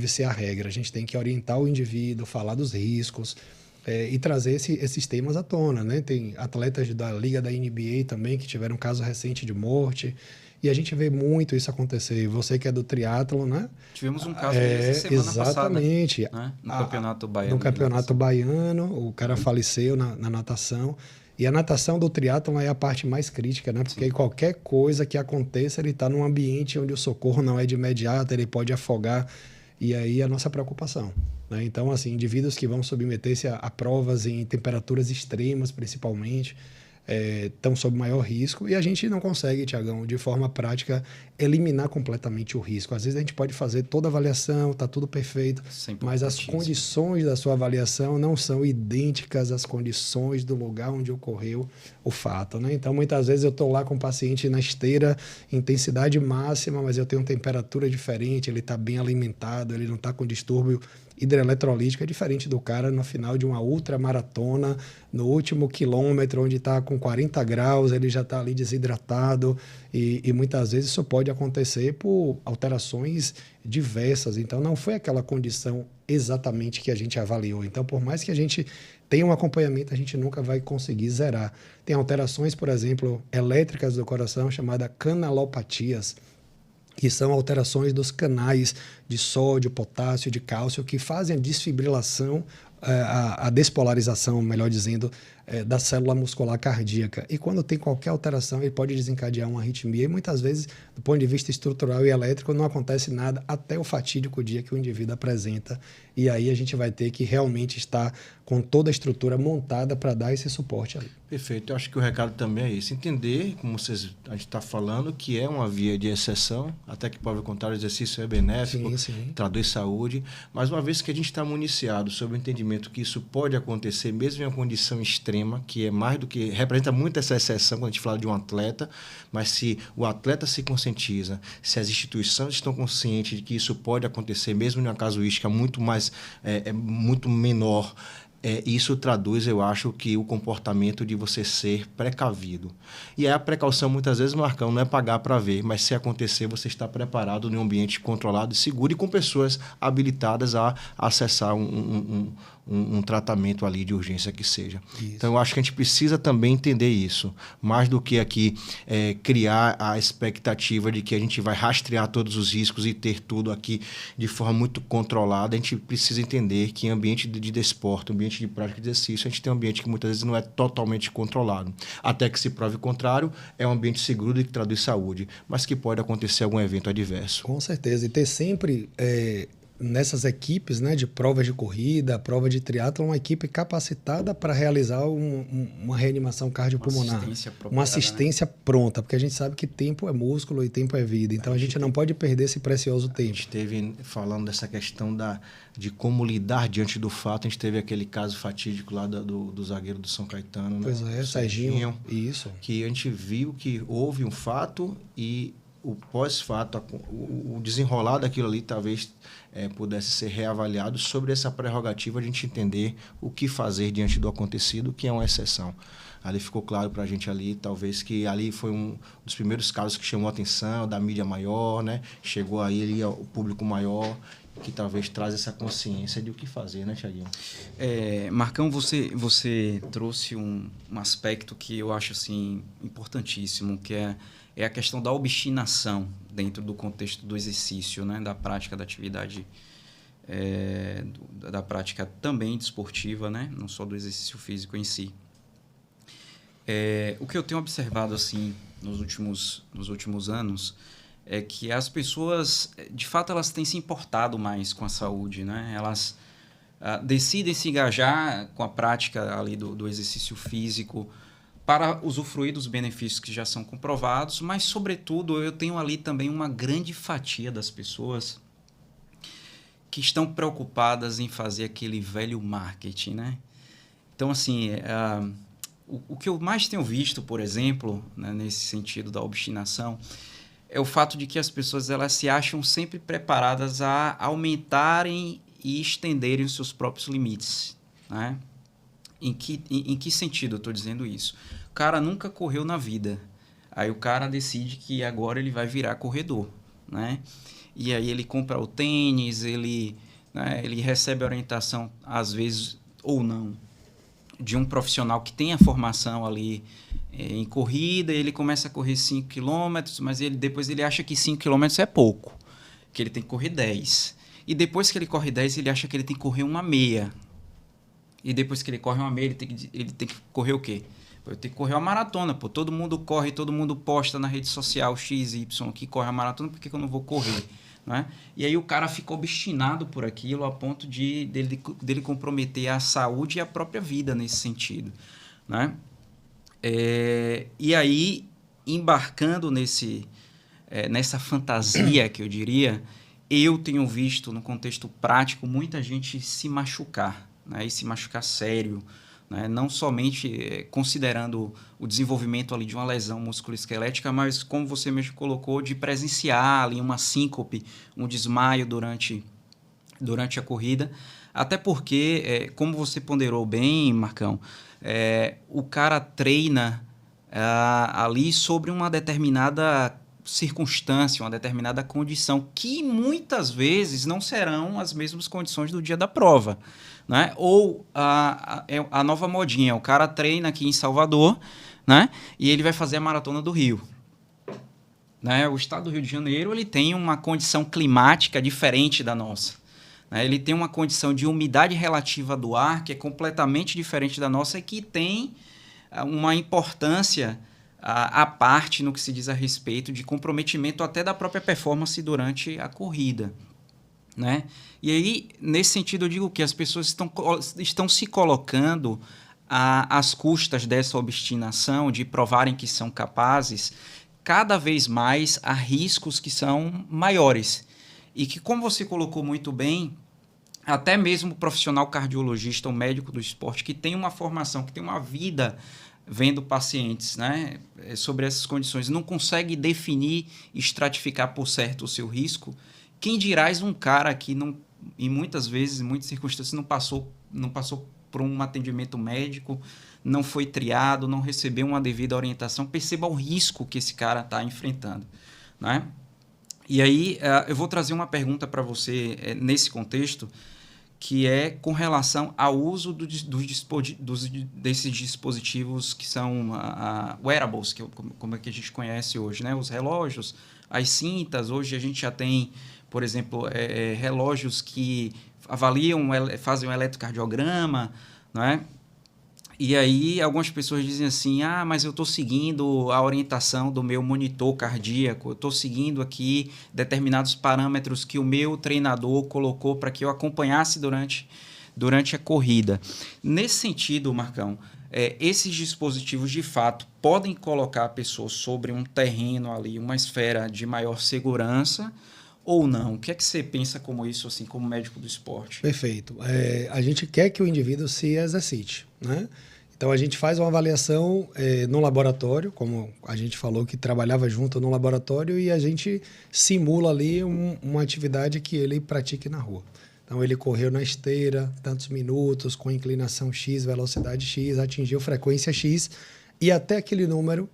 [SPEAKER 3] ser a regra. A gente tem que orientar o indivíduo, falar dos riscos, e trazer esses temas à tona, né? Tem atletas da liga da NBA também que tiveram um caso recente de morte, e a gente vê muito isso acontecer. Você que é do triatlon, né?
[SPEAKER 1] Tivemos um caso essa semana
[SPEAKER 3] exatamente.
[SPEAKER 1] Passada, né? No Campeonato Baiano.
[SPEAKER 3] No Campeonato Baiano, o cara faleceu na natação. E a natação do triatlon é a parte mais crítica, né? Porque qualquer coisa que aconteça, ele está num ambiente onde o socorro não é de imediato, ele pode afogar. E aí a nossa preocupação, né? Então, assim, indivíduos que vão submeter-se a provas em temperaturas extremas, principalmente, estão sob maior risco, e a gente não consegue, Tiagão, de forma prática, eliminar completamente o risco. Às vezes a gente pode fazer toda a avaliação, está tudo perfeito, mas as condições da sua avaliação não são idênticas às condições do lugar onde ocorreu o fato, né? Então, muitas vezes eu estou lá com o paciente na esteira, intensidade máxima, mas eu tenho temperatura diferente, ele está bem alimentado, ele não está com distúrbio hidroeletrolítico, é diferente do cara no final de uma ultramaratona, no último quilômetro, onde está com 40 graus, ele já está ali desidratado, e muitas vezes isso pode acontecer por alterações diversas. Então, não foi aquela condição exatamente que a gente avaliou. Então, por mais que a gente tenha um acompanhamento, a gente nunca vai conseguir zerar. Tem alterações, por exemplo, elétricas do coração, chamada canalopatias, que são alterações dos canais de sódio, potássio, de cálcio, que fazem a desfibrilação, a despolarização, melhor dizendo, da célula muscular cardíaca. E quando tem qualquer alteração, ele pode desencadear uma arritmia, e muitas vezes, do ponto de vista estrutural e elétrico, não acontece nada até o fatídico dia que o indivíduo apresenta, e aí a gente vai ter que realmente estar com toda a estrutura montada para dar esse suporte ali.
[SPEAKER 2] Perfeito. Eu acho que o recado também é esse. Entender, como a gente está falando, que é uma via de exceção, até que, prova o contrário, o exercício é benéfico,
[SPEAKER 3] sim.
[SPEAKER 2] Traduz saúde, mas uma vez que a gente está municiado sobre o entendimento que isso pode acontecer, mesmo em uma condição extrema, que é mais do que... representa muito essa exceção quando a gente fala de um atleta, mas se o atleta se conscientiza, se as instituições estão conscientes de que isso pode acontecer, mesmo em uma casuística muito muito menor, isso traduz, eu acho, que o comportamento de você ser precavido. E a precaução, muitas vezes, Marcão, não é pagar para ver, mas se acontecer, você está preparado em um ambiente controlado e seguro e com pessoas habilitadas a acessar um tratamento ali de urgência que seja. Isso. Então, eu acho que a gente precisa também entender isso. Mais do que aqui criar a expectativa de que a gente vai rastrear todos os riscos e ter tudo aqui de forma muito controlada, a gente precisa entender que em ambiente de desporto, ambiente de prática de exercício, a gente tem um ambiente que muitas vezes não é totalmente controlado. Até que se prove o contrário, é um ambiente seguro e que traduz saúde, mas que pode acontecer algum evento adverso.
[SPEAKER 3] Com certeza. E ter sempre... nessas equipes, né, de provas de corrida, prova de triatlo, uma equipe capacitada para realizar uma reanimação cardiopulmonar. Uma assistência pronta, porque a gente sabe que tempo é músculo e tempo é vida. Então a gente não pode perder esse precioso tempo.
[SPEAKER 2] A gente esteve falando dessa questão de como lidar diante do fato. A gente teve aquele caso fatídico lá do zagueiro do São Caetano.
[SPEAKER 3] Pois
[SPEAKER 2] né?
[SPEAKER 3] Serginho. Isso.
[SPEAKER 2] Que a gente viu que houve um fato e o pós-fato, o desenrolar daquilo ali talvez pudesse ser reavaliado sobre essa prerrogativa de a gente entender o que fazer diante do acontecido, que é uma exceção. Ali ficou claro para a gente ali, talvez que ali foi um dos primeiros casos que chamou a atenção da mídia maior, né? Chegou aí ali o público maior, que talvez traz essa consciência de o que fazer, né, Thiaguinho?
[SPEAKER 1] Marcão, você trouxe um aspecto que eu acho assim, importantíssimo, que é a questão da obstinação dentro do contexto do exercício, né? Da prática da atividade, da prática também desportiva, né? Não só do exercício físico em si. O que eu tenho observado assim, nos últimos anos é que as pessoas, de fato, elas têm se importado mais com a saúde, né? Elas decidem se engajar com a prática ali do exercício físico para usufruir dos benefícios que já são comprovados, mas, sobretudo, eu tenho ali também uma grande fatia das pessoas que estão preocupadas em fazer aquele velho marketing, né? Então, assim, o que eu mais tenho visto, por exemplo, né, nesse sentido da obstinação, é o fato de que as pessoas elas se acham sempre preparadas a aumentarem e estenderem os seus próprios limites, né? Em que sentido eu estou dizendo isso? O cara nunca correu na vida. Aí o cara decide que agora ele vai virar corredor, né? E aí ele compra o tênis, ele recebe a orientação, às vezes, ou não, de um profissional que tem a formação ali em corrida, ele começa a correr 5 km, mas depois ele acha que 5 km é pouco, que ele tem que correr 10. E depois que ele corre 10, ele acha que ele tem que correr uma meia. E depois que ele corre uma meia, ele tem que correr o quê? Eu tenho que correr uma maratona, pô. Todo mundo corre, todo mundo posta na rede social X, Y que corre a maratona, por que eu não vou correr? Né? E aí o cara fica obstinado por aquilo a ponto dele comprometer a saúde e a própria vida nesse sentido. Né? E aí, embarcando nessa fantasia, que eu diria, eu tenho visto no contexto prático muita gente se machucar, né? E se machucar sério, né? Não somente considerando o desenvolvimento ali de uma lesão musculoesquelética, mas, como você mesmo colocou, de presenciar ali uma síncope, um desmaio durante a corrida. Até porque, como você ponderou bem, Marcão, o cara treina ali sobre uma determinada circunstância, uma determinada condição, que muitas vezes não serão as mesmas condições do dia da prova. Né? Ou a nova modinha, o cara treina aqui em Salvador, né? E ele vai fazer a Maratona do Rio. Né? O estado do Rio de Janeiro ele tem uma condição climática diferente da nossa. Né? Ele tem uma condição de umidade relativa do ar que é completamente diferente da nossa e que tem uma importância à parte no que se diz a respeito de comprometimento até da própria performance durante a corrida. Né? E aí, nesse sentido, eu digo que as pessoas estão se colocando às custas dessa obstinação de provarem que são capazes cada vez mais a riscos que são maiores. E que, como você colocou muito bem, até mesmo o profissional cardiologista ou médico do esporte que tem uma formação, que tem uma vida vendo pacientes, né, sobre essas condições, não consegue definir e estratificar por certo o seu risco. Quem dirás um cara que, em muitas vezes, em muitas circunstâncias, não passou por um atendimento médico, não foi triado, não recebeu uma devida orientação, perceba o risco que esse cara está enfrentando. Né? E aí, eu vou trazer uma pergunta para você nesse contexto, que é com relação ao uso desses dispositivos que são wearables, como é que a gente conhece hoje, né? Os relógios, as cintas. Hoje a gente já tem, por exemplo, relógios que avaliam, fazem um eletrocardiograma, né? E aí algumas pessoas dizem assim, mas eu estou seguindo a orientação do meu monitor cardíaco, eu estou seguindo aqui determinados parâmetros que o meu treinador colocou para que eu acompanhasse durante a corrida. Nesse sentido, Marcão, esses dispositivos de fato podem colocar a pessoa sobre um terreno ali, uma esfera de maior segurança ou não? O que é que você pensa como isso, assim, como médico do esporte?
[SPEAKER 3] Perfeito. A gente quer que o indivíduo se exercite, né? Então, a gente faz uma avaliação no laboratório, como a gente falou que trabalhava junto no laboratório, e a gente simula ali uma atividade que ele pratique na rua. Então, ele correu na esteira, tantos minutos, com inclinação X, velocidade X, atingiu frequência X, e até aquele número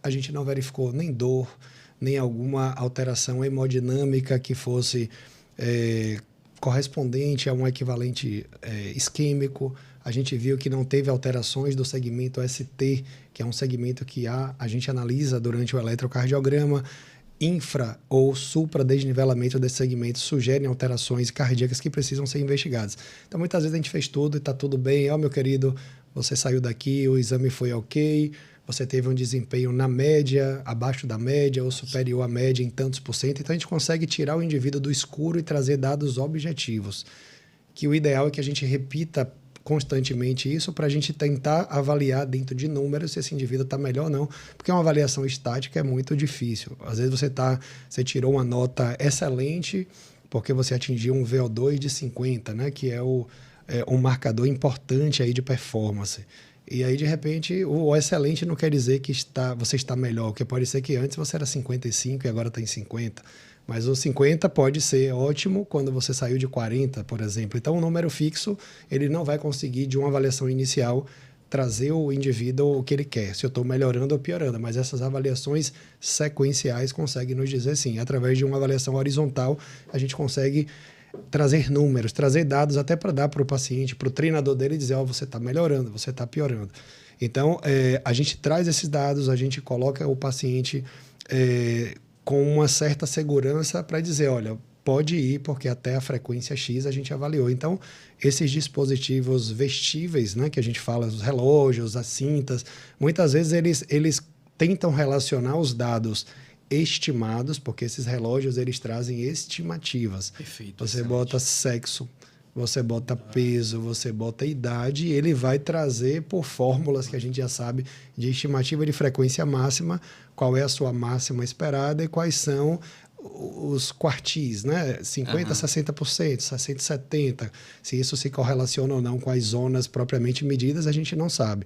[SPEAKER 3] a gente não verificou nem dor, nem alguma alteração hemodinâmica que fosse correspondente a um equivalente isquêmico. A gente viu que não teve alterações do segmento ST, que é um segmento que a gente analisa durante o eletrocardiograma. Infra ou supradesnivelamento desse segmento sugerem alterações cardíacas que precisam ser investigadas. Então, muitas vezes a gente fez tudo e está tudo bem. Meu querido, você saiu daqui, o exame foi ok, você teve um desempenho na média, abaixo da média ou superior à média em tantos por cento. Então, a gente consegue tirar o indivíduo do escuro e trazer dados objetivos. Que o ideal é que a gente repita constantemente isso para a gente tentar avaliar dentro de números se esse indivíduo está melhor ou não, porque uma avaliação estática é muito difícil. Às vezes você tirou uma nota excelente porque você atingiu um VO2 de 50, né, que é um marcador importante aí de performance. E aí, de repente, o excelente não quer dizer que você está melhor, porque pode ser que antes você era 55 e agora está em 50. Mas o 50 pode ser ótimo quando você saiu de 40, por exemplo. Então, um número fixo, ele não vai conseguir, de uma avaliação inicial, trazer o indivíduo o que ele quer, se eu estou melhorando ou piorando. Mas essas avaliações sequenciais conseguem nos dizer sim. Através de uma avaliação horizontal, a gente consegue trazer números, trazer dados até para dar para o paciente, para o treinador dele dizer, você está melhorando, você está piorando. Então, a gente traz esses dados, a gente coloca o paciente com uma certa segurança para dizer, olha, pode ir, porque até a frequência X a gente avaliou. Então, esses dispositivos vestíveis, né, que a gente fala, os relógios, as cintas, muitas vezes eles tentam relacionar os dados estimados, porque esses relógios eles trazem estimativas.
[SPEAKER 1] Perfeito.
[SPEAKER 3] Você bota sexo, você bota peso, você bota idade, e ele vai trazer por fórmulas que a gente já sabe de estimativa de frequência máxima, qual é a sua máxima esperada e quais são os quartis, né? 50%, 60%, 60%, 70%. Se isso se correlaciona ou não com as zonas propriamente medidas, a gente não sabe.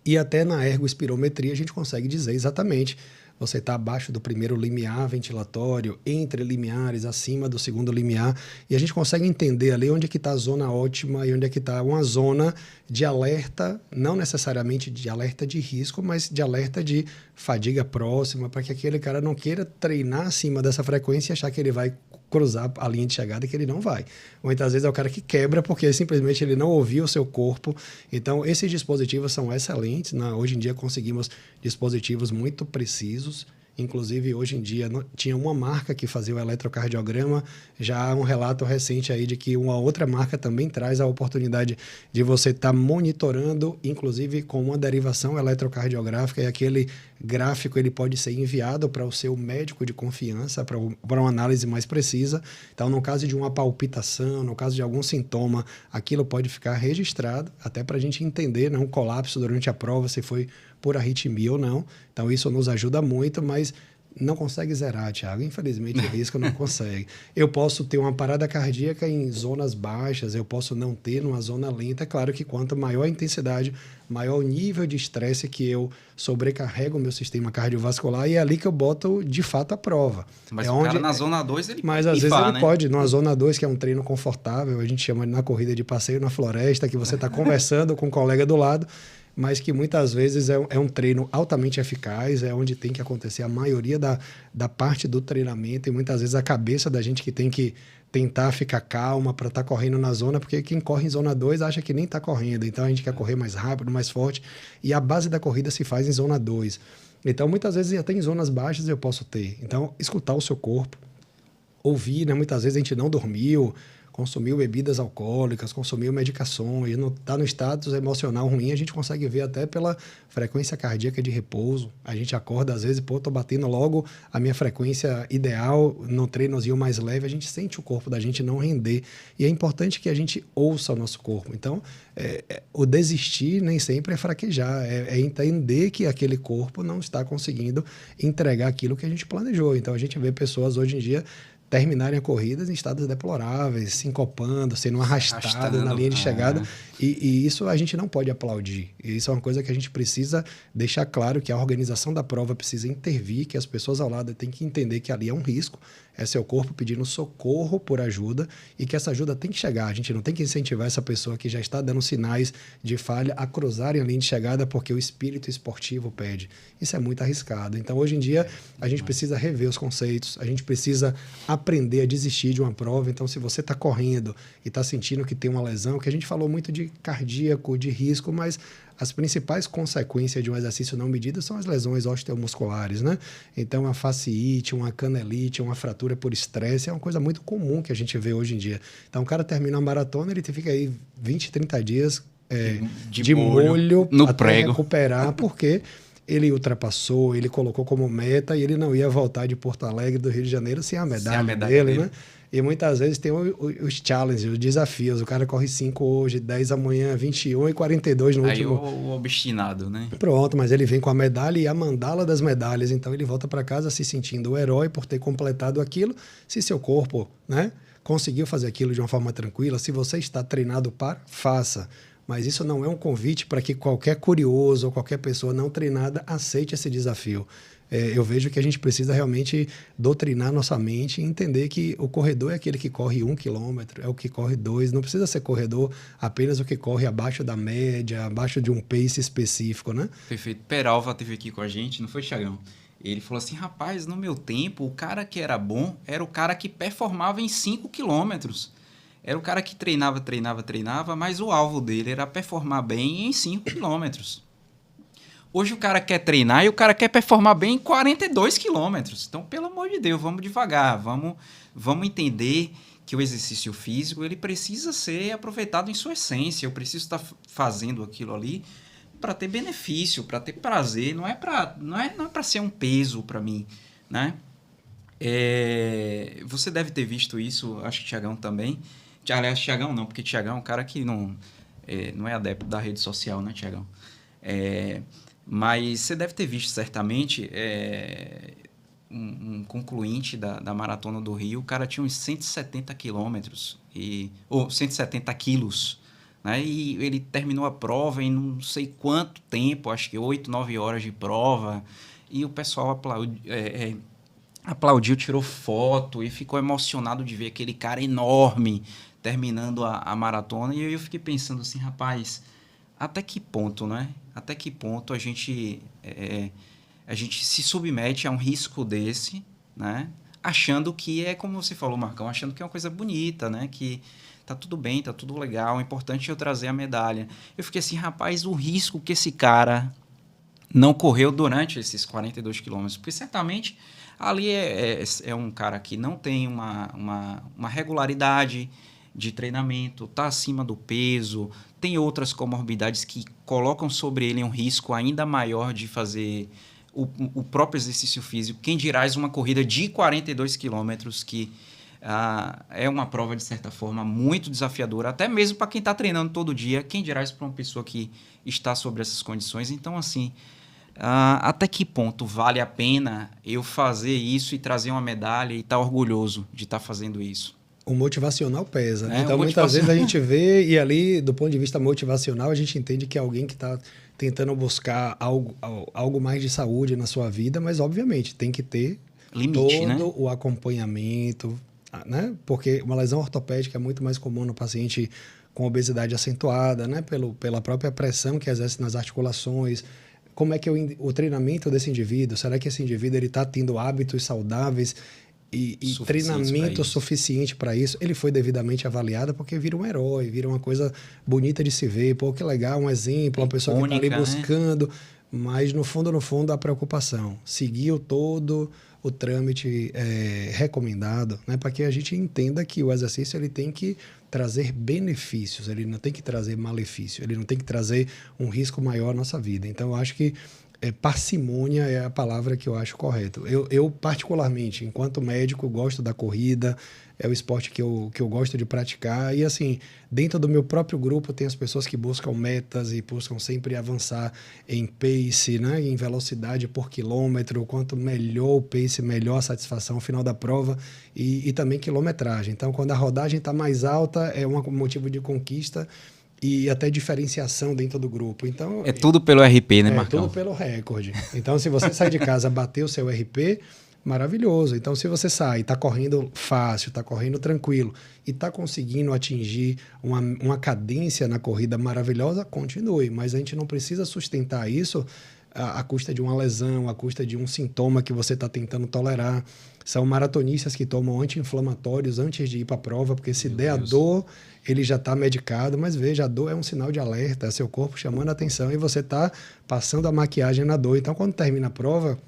[SPEAKER 3] E até na ergoespirometria a gente consegue dizer exatamente. Você está abaixo do primeiro limiar ventilatório, entre limiares, acima do segundo limiar, e a gente consegue entender ali onde é que está a zona ótima e onde é que está uma zona de alerta, não necessariamente de alerta de risco, mas de alerta de fadiga próxima, para que aquele cara não queira treinar acima dessa frequência e achar que ele vai cruzar a linha de chegada, que ele não vai. Muitas vezes é o cara que quebra porque simplesmente ele não ouviu o seu corpo. Então, esses dispositivos são excelentes. Hoje em dia conseguimos dispositivos muito precisos. Inclusive, hoje em dia, tinha uma marca que fazia o eletrocardiograma, já há um relato recente aí de que uma outra marca também traz a oportunidade de você estar monitorando, inclusive com uma derivação eletrocardiográfica, e aquele gráfico ele pode ser enviado para o seu médico de confiança, para uma análise mais precisa. Então, no caso de uma palpitação, no caso de algum sintoma, aquilo pode ficar registrado, até para a gente entender, né, um colapso durante a prova, se foi por arritmia ou não. Então, isso nos ajuda muito, mas não consegue zerar, Thiago. Infelizmente, o risco não consegue. Eu posso ter uma parada cardíaca em zonas baixas, eu posso não ter numa zona lenta. É claro que quanto maior a intensidade, maior o nível de estresse que eu sobrecarrego o meu sistema cardiovascular, e é ali que eu boto, de fato, a prova.
[SPEAKER 1] Mas o cara na zona 2, ele
[SPEAKER 3] Mas às vezes ele pode, numa zona 2, que é um treino confortável, a gente chama na corrida de passeio na floresta, que você está conversando com um colega do lado, mas que muitas vezes é um treino altamente eficaz, é onde tem que acontecer a maioria da parte do treinamento, e muitas vezes a cabeça da gente que tem que tentar ficar calma para estar correndo na zona, porque quem corre em zona 2 acha que nem está correndo, então a gente quer correr mais rápido, mais forte, e a base da corrida se faz em zona 2. Então, muitas vezes até em zonas baixas eu posso ter. Então, escutar o seu corpo, ouvir, né? Muitas vezes a gente não dormiu, consumiu bebidas alcoólicas, consumiu medicações, não está no status emocional ruim, a gente consegue ver até pela frequência cardíaca de repouso. A gente acorda, às vezes, estou batendo logo a minha frequência ideal, no treinozinho mais leve, a gente sente o corpo da gente não render. E é importante que a gente ouça o nosso corpo. Então, o desistir nem sempre é fraquejar, é entender que aquele corpo não está conseguindo entregar aquilo que a gente planejou. Então, a gente vê pessoas hoje em dia terminarem a corrida em estados deploráveis, sincopando, sendo arrastado na linha de chegada. E isso a gente não pode aplaudir. E isso é uma coisa que a gente precisa deixar claro, que a organização da prova precisa intervir, que as pessoas ao lado têm que entender que ali é um risco, é seu corpo pedindo socorro por ajuda, e que essa ajuda tem que chegar. A gente não tem que incentivar essa pessoa que já está dando sinais de falha a cruzarem a linha de chegada porque o espírito esportivo pede. Isso é muito arriscado. Então, hoje em dia, a gente precisa rever os conceitos, a gente precisa aprender a desistir de uma prova. Então, se você está correndo e está sentindo que tem uma lesão, que a gente falou muito de cardíaco, de risco, mas as principais consequências de um exercício não medido são as lesões osteomusculares, né? Então, a fasciite, uma canelite, uma fratura por estresse é uma coisa muito comum que a gente vê hoje em dia. Então, o cara termina uma maratona, ele fica aí 20, 30 dias de molho
[SPEAKER 1] no
[SPEAKER 3] até
[SPEAKER 1] prego.
[SPEAKER 3] recuperar, porque ele ultrapassou, ele colocou como meta e ele não ia voltar de Porto Alegre, do Rio de Janeiro, sem a medalha dele, né? E muitas vezes tem os challenges, os desafios. O cara corre 5 hoje, 10 amanhã, 21 e 42 no último.
[SPEAKER 1] Aí o obstinado, né?
[SPEAKER 3] Pronto, mas ele vem com a medalha e a mandala das medalhas. Então ele volta para casa se sentindo o herói por ter completado aquilo. Se seu corpo, né, conseguiu fazer aquilo de uma forma tranquila, se você está treinado para, faça. Mas isso não é um convite para que qualquer curioso ou qualquer pessoa não treinada aceite esse desafio. Eu vejo que a gente precisa realmente doutrinar nossa mente e entender que o corredor é aquele que corre 1 quilômetro, é o que corre 2. Não precisa ser corredor apenas o que corre abaixo da média, abaixo de um pace específico, né?
[SPEAKER 1] Perfeito. Peralva esteve aqui com a gente, não foi, Thiagão? Ele falou assim, rapaz, no meu tempo, o cara que era bom era o cara que performava em 5 quilômetros. Era o cara que treinava, mas o alvo dele era performar bem em 5 quilômetros. Hoje o cara quer treinar e o cara quer performar bem em 42 quilômetros. Então, pelo amor de Deus, vamos devagar, vamos entender que o exercício físico ele precisa ser aproveitado em sua essência. Eu preciso estar fazendo aquilo ali para ter benefício, para ter prazer. Não é para ser um peso para mim, né? Você deve ter visto isso, acho que Thiagão também. Aliás, Thiagão não, porque Thiagão é um cara que não é adepto da rede social, né, Thiagão? Mas você deve ter visto certamente um concluinte da Maratona do Rio, o cara tinha uns 170 quilômetros, ou 170 quilos, né? E ele terminou a prova em não sei quanto tempo, acho que 8, 9 horas de prova, e o pessoal aplaudiu, tirou foto e ficou emocionado de ver aquele cara enorme terminando a maratona. E eu fiquei pensando assim, rapaz, até que ponto, né? Até que ponto a gente se submete a um risco desse, né? Achando que é, como você falou, Marcão, achando que é uma coisa bonita, né? Que tá tudo bem, tá tudo legal, o importante é eu trazer a medalha. Eu fiquei assim, rapaz, o risco que esse cara não correu durante esses 42 quilômetros, porque certamente ali é um cara que não tem uma regularidade de treinamento, está acima do peso, tem outras comorbidades que colocam sobre ele um risco ainda maior de fazer o próprio exercício físico. Quem dirá uma corrida de 42 quilômetros, que é uma prova, de certa forma, muito desafiadora, até mesmo para quem está treinando todo dia, quem dirá isso para uma pessoa que está sobre essas condições. Então, assim, até que ponto vale a pena eu fazer isso e trazer uma medalha e estar orgulhoso de estar fazendo isso?
[SPEAKER 3] O motivacional pesa, né? Então, muitas vezes a gente vê, e ali, do ponto de vista motivacional, a gente entende que é alguém que está tentando buscar algo mais de saúde na sua vida, mas, obviamente, tem que ter
[SPEAKER 1] limite,
[SPEAKER 3] todo,
[SPEAKER 1] né?
[SPEAKER 3] O acompanhamento, né? Porque uma lesão ortopédica é muito mais comum no paciente com obesidade acentuada, né? Pela própria pressão que exerce nas articulações. Como é que o treinamento desse indivíduo, será que esse indivíduo está tendo hábitos saudáveis e treinamento suficiente para isso? Ele foi devidamente avaliado, porque vira um herói, vira uma coisa bonita de se ver. Pô, que legal, um exemplo, uma pessoa que está ali buscando. Né? Mas, no fundo, a preocupação. Seguiu todo o trâmite recomendado, né? Para que a gente entenda que o exercício ele tem que trazer benefícios, ele não tem que trazer malefício, ele não tem que trazer um risco maior à nossa vida. Então, eu acho que parcimônia é a palavra que eu acho correta. Eu, particularmente, enquanto médico, gosto da corrida, é o esporte que eu gosto de praticar. E, assim, dentro do meu próprio grupo, tem as pessoas que buscam metas e buscam sempre avançar em pace, né? Em velocidade por quilômetro. Quanto melhor o pace, melhor a satisfação ao final da prova e também quilometragem. Então, quando a rodagem está mais alta, é um motivo de conquista e até diferenciação dentro do grupo. Então,
[SPEAKER 1] é tudo pelo RP, né, Marcão?
[SPEAKER 3] É tudo pelo recorde. Então, se você sai de casa, bater o seu RP, maravilhoso. Então, se você sai, está correndo fácil, está correndo tranquilo e está conseguindo atingir uma cadência na corrida maravilhosa, continue. Mas a gente não precisa sustentar isso à custa de uma lesão, à custa de um sintoma que você está tentando tolerar. São maratonistas que tomam anti-inflamatórios antes de ir para a prova, porque se der a dor, ele já está medicado. Mas veja, a dor é um sinal de alerta, é seu corpo chamando a atenção e você está passando a maquiagem na dor. Então, quando termina a prova,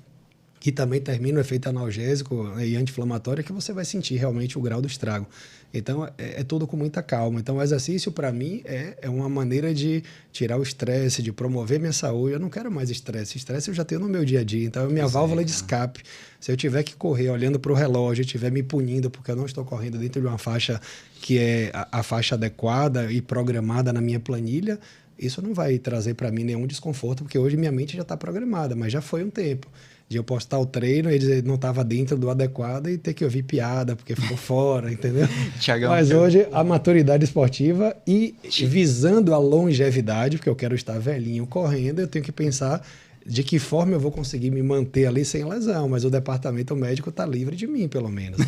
[SPEAKER 3] que também termina o efeito analgésico e anti-inflamatório, que você vai sentir realmente o grau do estrago. Então, é tudo com muita calma. Então, o exercício, para mim, é uma maneira de tirar o estresse, de promover minha saúde. Eu não quero mais estresse. Estresse eu já tenho no meu dia a dia. Então, é minha válvula de escape. Se eu tiver que correr olhando para o relógio, estiver me punindo porque eu não estou correndo dentro de uma faixa que é a faixa adequada e programada na minha planilha, isso não vai trazer para mim nenhum desconforto, porque hoje minha mente já está programada, mas já foi um tempo de eu postar o treino e dizer não estava dentro do adequado e ter que ouvir piada porque ficou fora, entendeu?
[SPEAKER 1] Thiagão,
[SPEAKER 3] mas hoje a maturidade esportiva e visando a longevidade, porque eu quero estar velhinho correndo, eu tenho que pensar de que forma eu vou conseguir me manter ali sem lesão, mas o departamento médico está livre de mim, pelo menos.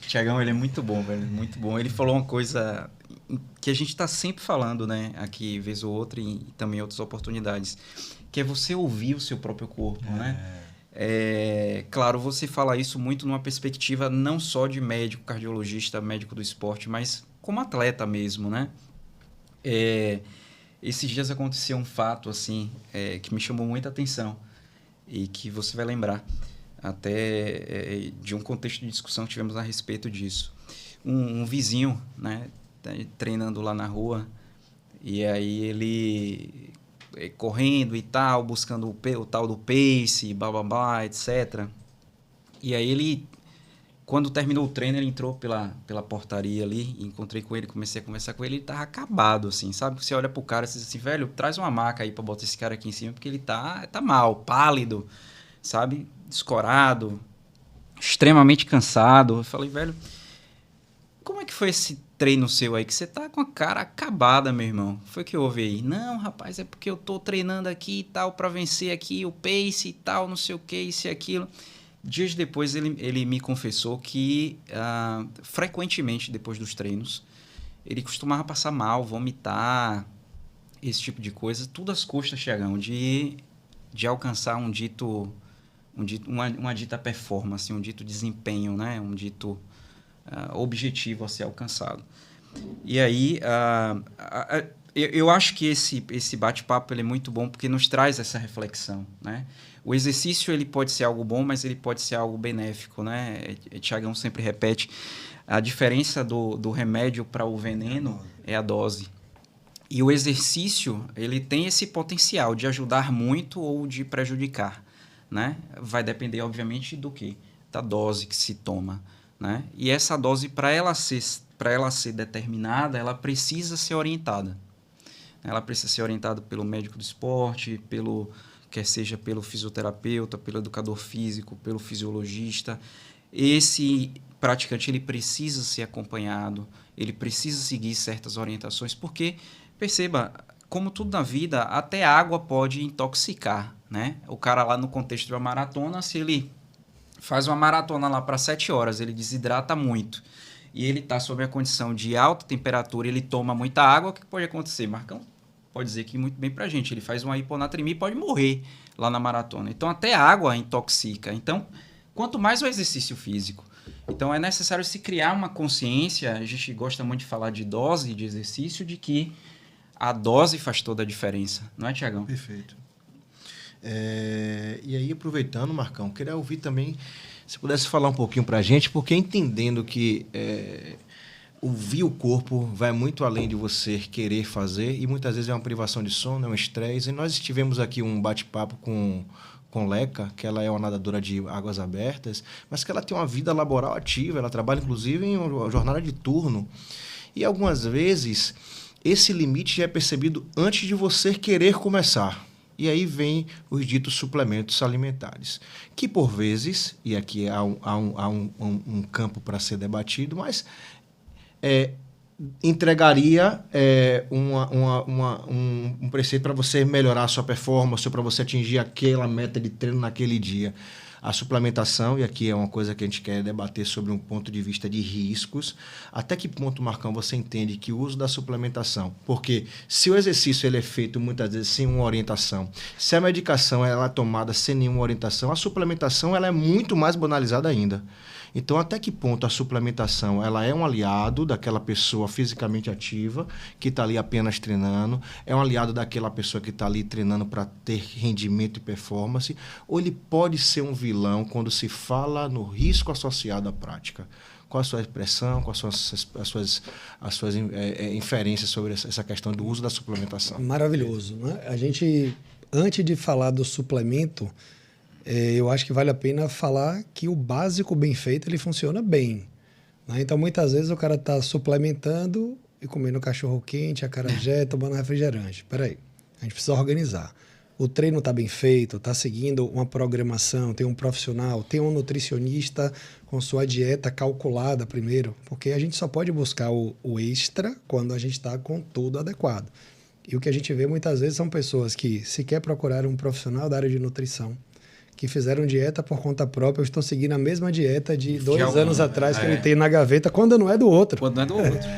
[SPEAKER 1] Tiagão, ele é muito bom, velho, muito bom. Ele falou uma coisa que a gente está sempre falando, né, aqui, vez ou outra, e também em outras oportunidades, que é você ouvir o seu próprio corpo, né? Claro, você fala isso muito numa perspectiva não só de médico, cardiologista, médico do esporte, mas como atleta mesmo, né? Esses dias aconteceu um fato, assim, que me chamou muita atenção e que você vai lembrar até de um contexto de discussão que tivemos a respeito disso. Um vizinho, né, treinando lá na rua, e aí ele correndo e tal, buscando o tal do pace, blá, blá, blá, etc. E aí ele, quando terminou o treino, ele entrou pela portaria ali, encontrei com ele, comecei a conversar com ele, ele tava acabado, assim, sabe? Você olha pro cara e diz assim, velho, traz uma maca aí pra botar esse cara aqui em cima, porque ele tá mal, pálido, sabe? Descorado, extremamente cansado. Eu falei, velho, como é que foi esse treino seu aí, que você tá com a cara acabada, meu irmão? Foi o que houve aí? Não, rapaz, é porque eu tô treinando aqui e tal, pra vencer aqui o pace e tal, não sei o que, isso e aquilo. Dias depois ele me confessou que frequentemente depois dos treinos ele costumava passar mal, vomitar, esse tipo de coisa, tudo às custas, Tiagão, de alcançar uma dita performance, um dito desempenho, né? Um dito objetivo a ser alcançado. E aí eu acho que esse bate-papo ele é muito bom porque nos traz essa reflexão, né? O exercício ele pode ser algo bom, mas ele pode ser algo benéfico, né? Tiagão sempre repete, a diferença do remédio para o veneno é a dose. E o exercício ele tem esse potencial de ajudar muito ou de prejudicar, né? Vai depender, obviamente, do quê? Da dose que se toma, né? E essa dose, para ela ser determinada, ela precisa ser orientada. Ela precisa ser orientada pelo médico do esporte, quer seja pelo fisioterapeuta, pelo educador físico, pelo fisiologista. Esse praticante ele precisa ser acompanhado, ele precisa seguir certas orientações, porque, perceba, como tudo na vida, até água pode intoxicar, né? O cara lá no contexto de uma maratona, se ele faz uma maratona lá para 7 horas, ele desidrata muito, e ele está sob a condição de alta temperatura, ele toma muita água, o que pode acontecer? Marcão pode dizer que muito bem para a gente, ele faz uma hiponatremia e pode morrer lá na maratona. Então, até a água intoxica. Então, quanto mais o exercício físico. Então, é necessário se criar uma consciência, a gente gosta muito de falar de dose de exercício, de que a dose faz toda a diferença. Não é, Tiagão?
[SPEAKER 2] Perfeito. E aí, aproveitando, Marcão, queria ouvir também, se pudesse falar um pouquinho para a gente, porque entendendo que ouvir o corpo vai muito além de você querer fazer, e muitas vezes é uma privação de sono, é um estresse. E nós tivemos aqui um bate-papo com Leca, que ela é uma nadadora de águas abertas, mas que ela tem uma vida laboral ativa, ela trabalha inclusive em uma jornada de turno. E algumas vezes esse limite já é percebido antes de você querer começar. E aí vem os ditos suplementos alimentares, que por vezes, e aqui há um campo para ser debatido, mas entregaria um preceito para você melhorar a sua performance, ou para você atingir aquela meta de treino naquele dia. A suplementação, e aqui é uma coisa que a gente quer debater sobre um ponto de vista de riscos. Até que ponto, Marcão, você entende que o uso da suplementação? Porque se o exercício ele é feito muitas vezes sem uma orientação, se a medicação ela é tomada sem nenhuma orientação, a suplementação ela é muito mais banalizada ainda. Então, até que ponto a suplementação ela é um aliado daquela pessoa fisicamente ativa, que está ali apenas treinando, é um aliado daquela pessoa que está ali treinando para ter rendimento e performance, ou ele pode ser um vilão quando se fala no risco associado à prática? Qual a sua expressão, quais as suas inferências sobre essa questão do uso da suplementação?
[SPEAKER 3] Maravilhoso, né? A gente, antes de falar do suplemento, eu acho que vale a pena falar que o básico bem feito, ele funciona bem, né? Então, muitas vezes o cara está suplementando e comendo cachorro-quente, acarajé, tomando refrigerante. Espera aí, a gente precisa organizar. O treino está bem feito, está seguindo uma programação, tem um profissional, tem um nutricionista com sua dieta calculada primeiro, porque a gente só pode buscar o extra quando a gente está com tudo adequado. E o que a gente vê muitas vezes são pessoas que sequer procuraram um profissional da área de nutrição, que fizeram dieta por conta própria, ou estão seguindo a mesma dieta de 2 anos atrás que ele tem na gaveta, quando não é do outro.
[SPEAKER 1] Quando não é do outro.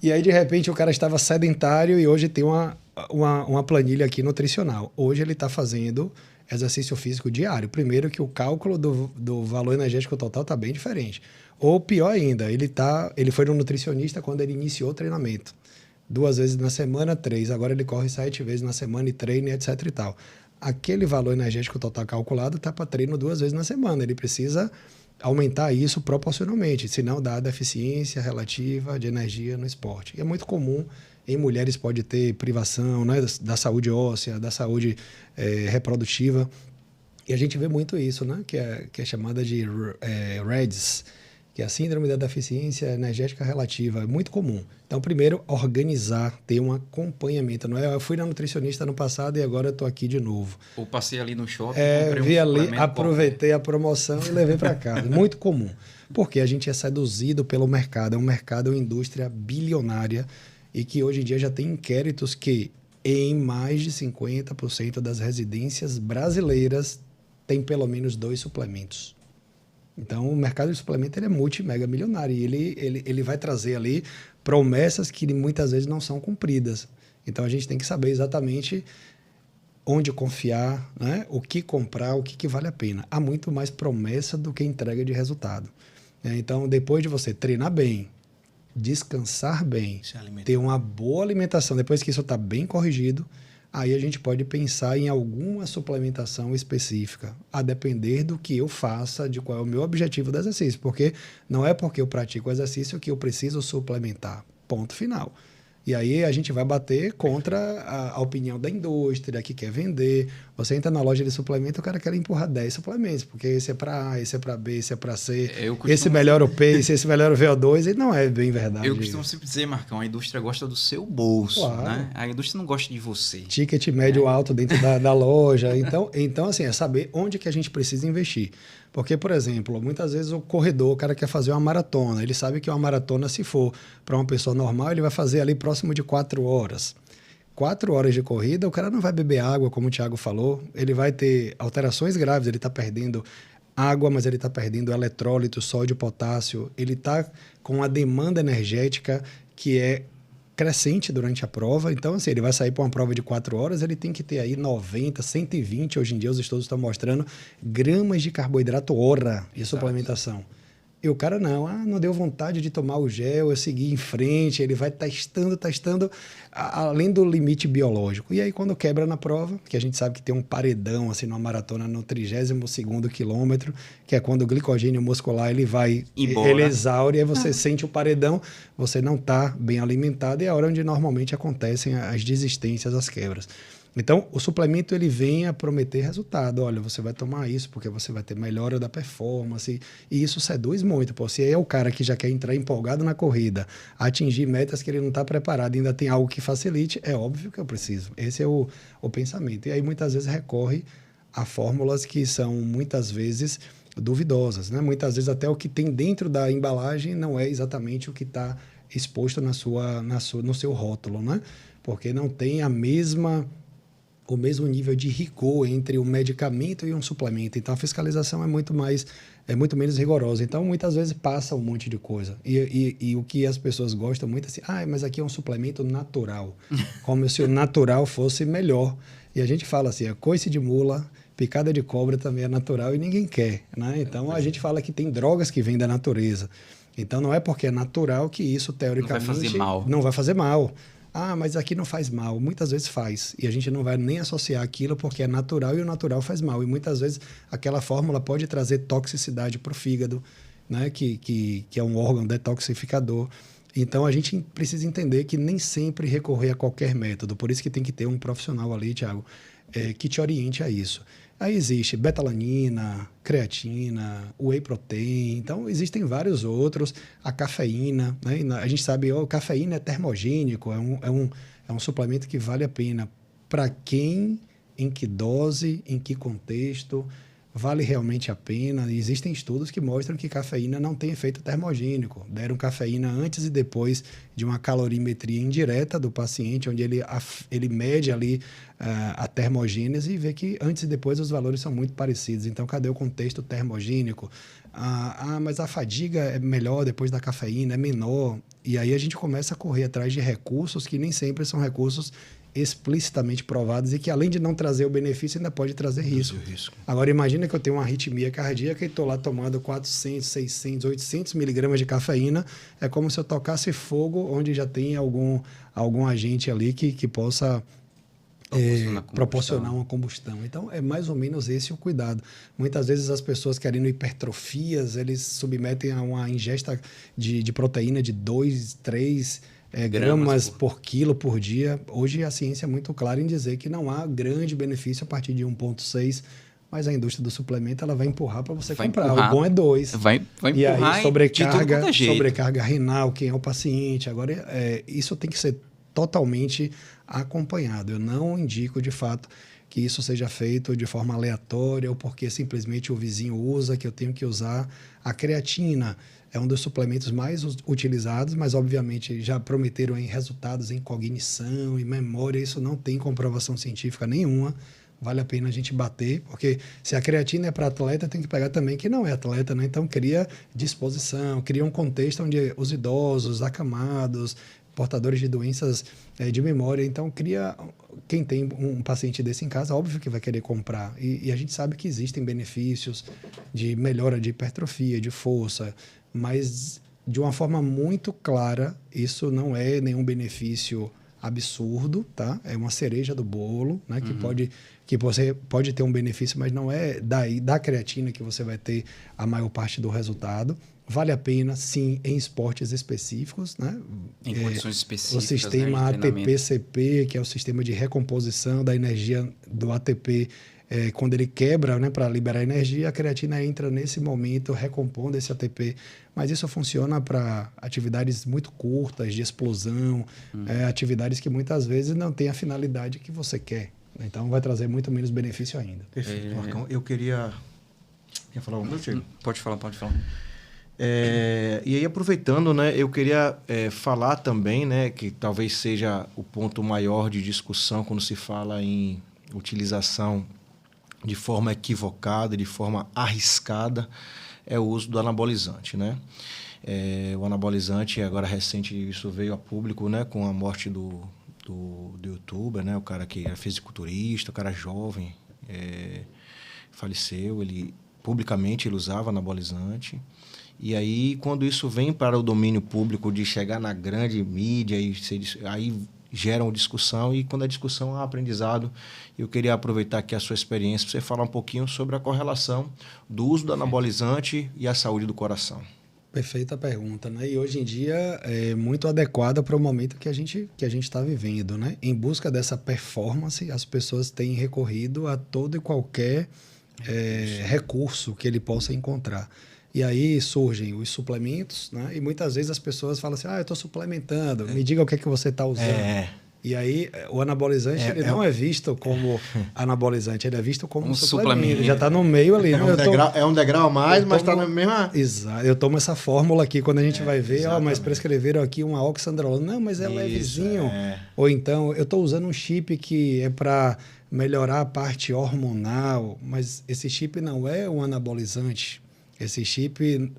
[SPEAKER 3] E aí, de repente, o cara estava sedentário e hoje tem uma planilha aqui nutricional. Hoje ele está fazendo exercício físico diário. Primeiro que o cálculo do valor energético total está bem diferente. Ou pior ainda, ele foi no nutricionista quando ele iniciou o treinamento. 2 vezes na semana, 3. Agora ele corre 7 vezes na semana e treina, etc e tal. Aquele valor energético total calculado está para treino 2 vezes na semana. Ele precisa aumentar isso proporcionalmente, senão dá deficiência relativa de energia no esporte. E é muito comum, em mulheres pode ter privação, né, da saúde óssea, da saúde reprodutiva. E a gente vê muito isso, né, que é chamada de REDS, que é a síndrome da deficiência energética relativa. É muito comum. Então, primeiro, organizar, ter um acompanhamento. Não é, eu fui na nutricionista no passado e agora estou aqui de novo.
[SPEAKER 1] Ou passei ali no shopping,
[SPEAKER 3] comprei vi ali, aproveitei a promoção e levei para casa. Muito comum. Porque a gente é seduzido pelo mercado. É um mercado, é uma indústria bilionária e que hoje em dia já tem inquéritos que em mais de 50% das residências brasileiras tem pelo menos 2 suplementos. Então, o mercado de suplemento ele é multi-mega milionário e ele vai trazer ali promessas que muitas vezes não são cumpridas. Então, a gente tem que saber exatamente onde confiar, né? O que comprar, o que vale a pena. Há muito mais promessa do que entrega de resultado. Então, depois de você treinar bem, descansar bem, ter uma boa alimentação, depois que isso está bem corrigido, aí a gente pode pensar em alguma suplementação específica, a depender do que eu faça, de qual é o meu objetivo do exercício. Porque não é porque eu pratico o exercício que eu preciso suplementar. Ponto final. E aí a gente vai bater contra a opinião da indústria que quer vender. Você entra na loja de suplemento, o cara quer empurrar 10 suplementos, porque esse é para A, esse é para B, esse é para C, esse melhora o pace, esse melhora o VO2, e não é bem verdade.
[SPEAKER 1] Eu costumo sempre dizer, Marcão, a indústria gosta do seu bolso, claro, né? A indústria não gosta de você.
[SPEAKER 3] Ticket médio alto dentro da loja. Então, assim, é saber onde que a gente precisa investir. Porque, por exemplo, muitas vezes o corredor, o cara quer fazer uma maratona. Ele sabe que uma maratona, se for para uma pessoa normal, ele vai fazer ali próximo de 4 horas. 4 horas de corrida, o cara não vai beber água, como o Thiago falou. Ele vai ter alterações graves, ele está perdendo água, mas ele está perdendo eletrólito, sódio, potássio. Ele está com uma demanda energética que é crescente durante a prova. Então, assim, ele vai sair para uma prova de 4 horas, ele tem que ter aí 90, 120, hoje em dia os estudos estão mostrando, gramas de carboidrato hora de suplementação. E o cara não deu vontade de tomar o gel, eu segui em frente, ele vai testando, além do limite biológico. E aí, quando quebra na prova, que a gente sabe que tem um paredão, assim, numa maratona no 32º quilômetro, que é quando o glicogênio muscular, ele vai, ele exaure, aí você sente o paredão, você não está bem alimentado, e é a hora onde normalmente acontecem as desistências, as quebras. Então, o suplemento ele vem a prometer resultado. Olha, você vai tomar isso porque você vai ter melhora da performance. E isso seduz muito. Pô, se é o cara que já quer entrar empolgado na corrida, atingir metas que ele não está preparado, ainda tem algo que facilite, é óbvio que eu preciso. Esse é o pensamento. E aí, muitas vezes, recorre a fórmulas que são, muitas vezes, duvidosas, né? Muitas vezes, até o que tem dentro da embalagem não é exatamente o que está exposto no seu rótulo, né? Porque não tem o mesmo nível de rigor entre um medicamento e um suplemento. Então, a fiscalização é muito menos rigorosa. Então, muitas vezes passa um monte de coisa. E o que as pessoas gostam muito é assim, mas aqui é um suplemento natural. Como se o natural fosse melhor. E a gente fala assim, coice de mula, picada de cobra também é natural e ninguém quer, né? Então, a gente fala que tem drogas que vêm da natureza. Então, não é porque é natural que isso, teoricamente, não vai fazer mal. Mas aqui não faz mal. Muitas vezes faz. E a gente não vai nem associar aquilo porque é natural e o natural faz mal. E muitas vezes aquela fórmula pode trazer toxicidade para o fígado, né? Que é um órgão detoxificador. Então, a gente precisa entender que nem sempre recorrer a qualquer método. Por isso que tem que ter um profissional ali, Thiago, que te oriente a isso. Aí existe betalanina, creatina, whey protein, então existem vários outros, a cafeína, né? A gente sabe que cafeína é termogênico, é um suplemento que vale a pena para quem, em que dose, em que contexto, Vale realmente a pena? Existem estudos que mostram que cafeína não tem efeito termogênico. Deram cafeína antes e depois de uma calorimetria indireta do paciente, onde ele mede ali a termogênese e vê que antes e depois os valores são muito parecidos. Então, cadê o contexto termogênico? Mas a fadiga é melhor depois da cafeína, é menor. E aí a gente começa a correr atrás de recursos que nem sempre são recursos explicitamente provados e que, além de não trazer o benefício, ainda pode trazer risco. Agora, imagina que eu tenho uma arritmia cardíaca e estou lá tomando 400, 600, 800 miligramas de cafeína. É como se eu tocasse fogo onde já tem algum agente ali que possa proporcionar uma combustão. Então, é mais ou menos esse o cuidado. Muitas vezes as pessoas querendo hipertrofias, eles submetem a uma ingesta de proteína de 2, 3 gramas por quilo por dia. Hoje a ciência é muito clara em dizer que não há grande benefício a partir de 1,6, mas a indústria do suplemento ela vai empurrar para você comprar. O bom é 2.
[SPEAKER 1] Vai empurrar
[SPEAKER 3] e aí sobrecarga,
[SPEAKER 1] jeito.
[SPEAKER 3] Sobrecarga renal, quem é o paciente. Agora, isso tem que ser totalmente acompanhado. Eu não indico, de fato, que isso seja feito de forma aleatória ou porque simplesmente o vizinho usa, que eu tenho que usar. A creatina é um dos suplementos mais utilizados, mas, obviamente, já prometeram resultados em cognição e memória. Isso não tem comprovação científica nenhuma. Vale a pena a gente bater, porque se a creatina é para atleta, tem que pegar também quem não é atleta, né? Então, cria disposição, cria um contexto onde os idosos, acamados, portadores de doenças de memória. Então, quem tem um paciente desse em casa, óbvio que vai querer comprar. E a gente sabe que existem benefícios de melhora de hipertrofia, de força, mas de uma forma muito clara, isso não é nenhum benefício absurdo, tá? É uma cereja do bolo, né? Que você pode ter um benefício, mas não é da creatina que você vai ter a maior parte do resultado. Vale a pena, sim, em esportes específicos, né?
[SPEAKER 1] Em condições específicas.
[SPEAKER 3] O sistema ATP-CP, que é o sistema de recomposição da energia do ATP, quando ele quebra, né, para liberar energia, a creatina entra nesse momento recompondo esse ATP. Mas isso funciona para atividades muito curtas, de explosão, atividades que muitas vezes não têm a finalidade que você quer. Então, vai trazer muito menos benefício ainda.
[SPEAKER 2] Perfeito, Marcão. Eu queria... Quer falar alguma coisa?
[SPEAKER 1] Pode falar.
[SPEAKER 2] E aí, aproveitando, né, eu queria falar também, né, que talvez seja o ponto maior de discussão quando se fala em utilização de forma equivocada, de forma arriscada, é o uso do anabolizante, né? O anabolizante, agora recente, isso veio a público, né, com a morte do youtuber, né, o cara que era fisiculturista, o cara jovem, faleceu, publicamente ele usava anabolizante. E aí, quando isso vem para o domínio público de chegar na grande mídia, aí gera uma discussão, e quando a discussão há aprendizado, eu queria aproveitar aqui a sua experiência para você falar um pouquinho sobre a correlação do uso do anabolizante e a saúde do coração.
[SPEAKER 3] Perfeita pergunta, né? E hoje em dia é muito adequada para o momento que a gente está vivendo, né? Em busca dessa performance, as pessoas têm recorrido a todo e qualquer recurso que ele possa encontrar. E aí surgem os suplementos, né? E muitas vezes as pessoas falam assim, eu estou suplementando, me diga o que é que você está usando. E aí o anabolizante ele não é visto como anabolizante, ele é visto como um suplemento. Ele já está no meio ali. Né?
[SPEAKER 2] É um degrau a mais, mas está na mesma...
[SPEAKER 3] Exato. Eu tomo essa fórmula aqui quando a gente vai ver, mas prescreveram aqui uma oxandrolona. Não, mas é levezinho. Ou então, eu estou usando um chip que é para melhorar a parte hormonal, mas esse chip não é um anabolizante. Esse chip,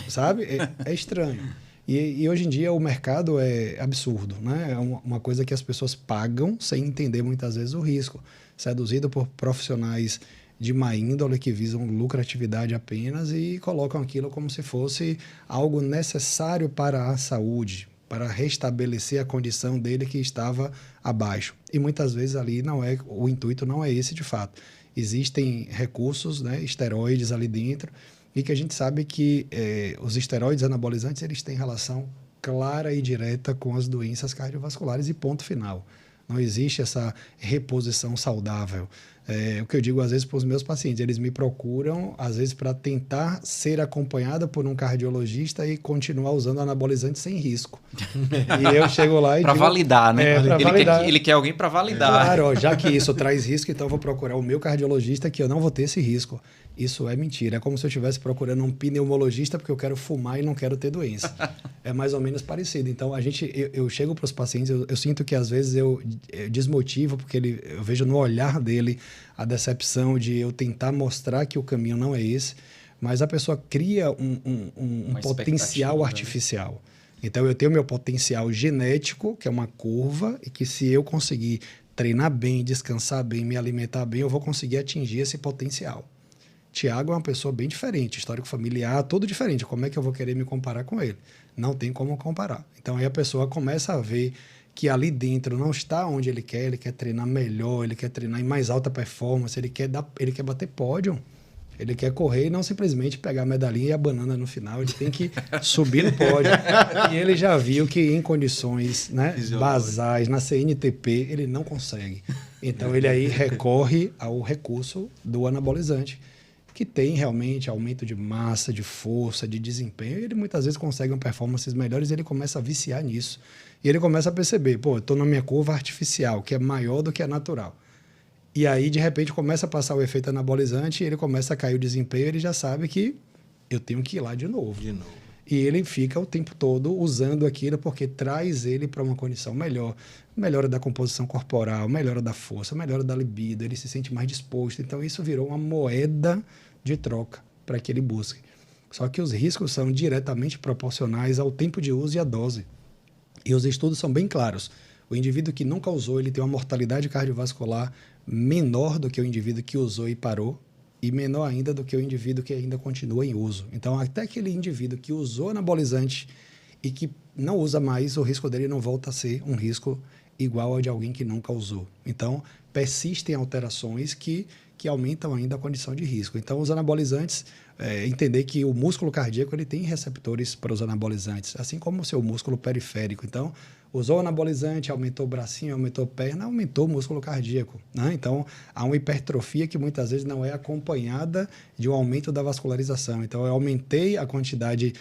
[SPEAKER 3] sabe? É estranho. E hoje em dia o mercado é absurdo, né? É uma coisa que as pessoas pagam sem entender muitas vezes o risco. Seduzido por profissionais de má índole que visam lucratividade apenas e colocam aquilo como se fosse algo necessário para a saúde, para restabelecer a condição dele que estava abaixo. E muitas vezes ali o intuito não é esse de fato. Existem recursos, né, esteroides ali dentro, e que a gente sabe que os esteroides anabolizantes eles têm relação clara e direta com as doenças cardiovasculares e ponto final. Não existe essa reposição saudável. O que eu digo às vezes para os meus pacientes, eles me procuram às vezes para tentar ser acompanhado por um cardiologista e continuar usando anabolizante sem risco. E eu chego lá e
[SPEAKER 1] para validar, né? Ele quer alguém para validar.
[SPEAKER 3] Claro, ó, já que isso traz risco, então eu vou procurar o meu cardiologista que eu não vou ter esse risco. Isso é mentira. É como se eu estivesse procurando um pneumologista porque eu quero fumar e não quero ter doença. É mais ou menos parecido. Então, eu chego para os pacientes, eu sinto que às vezes eu desmotivo, porque eu vejo no olhar dele a decepção de eu tentar mostrar que o caminho não é esse, mas a pessoa cria um potencial artificial. Né? Então, eu tenho meu potencial genético, que é uma curva, e que se eu conseguir treinar bem, descansar bem, me alimentar bem, eu vou conseguir atingir esse potencial. Tiago é uma pessoa bem diferente, histórico familiar, tudo diferente. Como é que eu vou querer me comparar com ele? Não tem como comparar. Então, aí a pessoa começa a ver que ali dentro não está onde ele quer treinar melhor, ele quer treinar em mais alta performance, ele quer bater pódio, ele quer correr e não simplesmente pegar a medalhinha e a banana no final, ele tem que subir no pódio. E ele já viu que em condições, né, basais, na CNTP, ele não consegue. Então, ele aí recorre ao recurso do anabolizante, que tem realmente aumento de massa, de força, de desempenho, e ele muitas vezes consegue performances melhores e ele começa a viciar nisso. E ele começa a perceber, eu estou na minha curva artificial, que é maior do que a natural. E aí, de repente, começa a passar o efeito anabolizante, e ele começa a cair o desempenho, ele já sabe que eu tenho que ir lá de novo. E ele fica o tempo todo usando aquilo porque traz ele para uma condição melhor. Melhora da composição corporal, melhora da força, melhora da libido, ele se sente mais disposto. Então, isso virou uma moeda de troca para que ele busque. Só que os riscos são diretamente proporcionais ao tempo de uso e à dose. E os estudos são bem claros. O indivíduo que nunca usou, ele tem uma mortalidade cardiovascular menor do que o indivíduo que usou e parou, e menor ainda do que o indivíduo que ainda continua em uso. Então, até aquele indivíduo que usou anabolizante e que não usa mais, o risco dele não volta a ser um risco igual ao de alguém que nunca usou. Então, persistem alterações que aumentam ainda a condição de risco. Então, os anabolizantes, entender que o músculo cardíaco ele tem receptores para os anabolizantes, assim como o seu músculo periférico. Então, usou anabolizante, aumentou o bracinho, aumentou a perna, aumentou o músculo cardíaco. Né? Então, há uma hipertrofia que muitas vezes não é acompanhada de um aumento da vascularização. Então, eu aumentei a quantidade,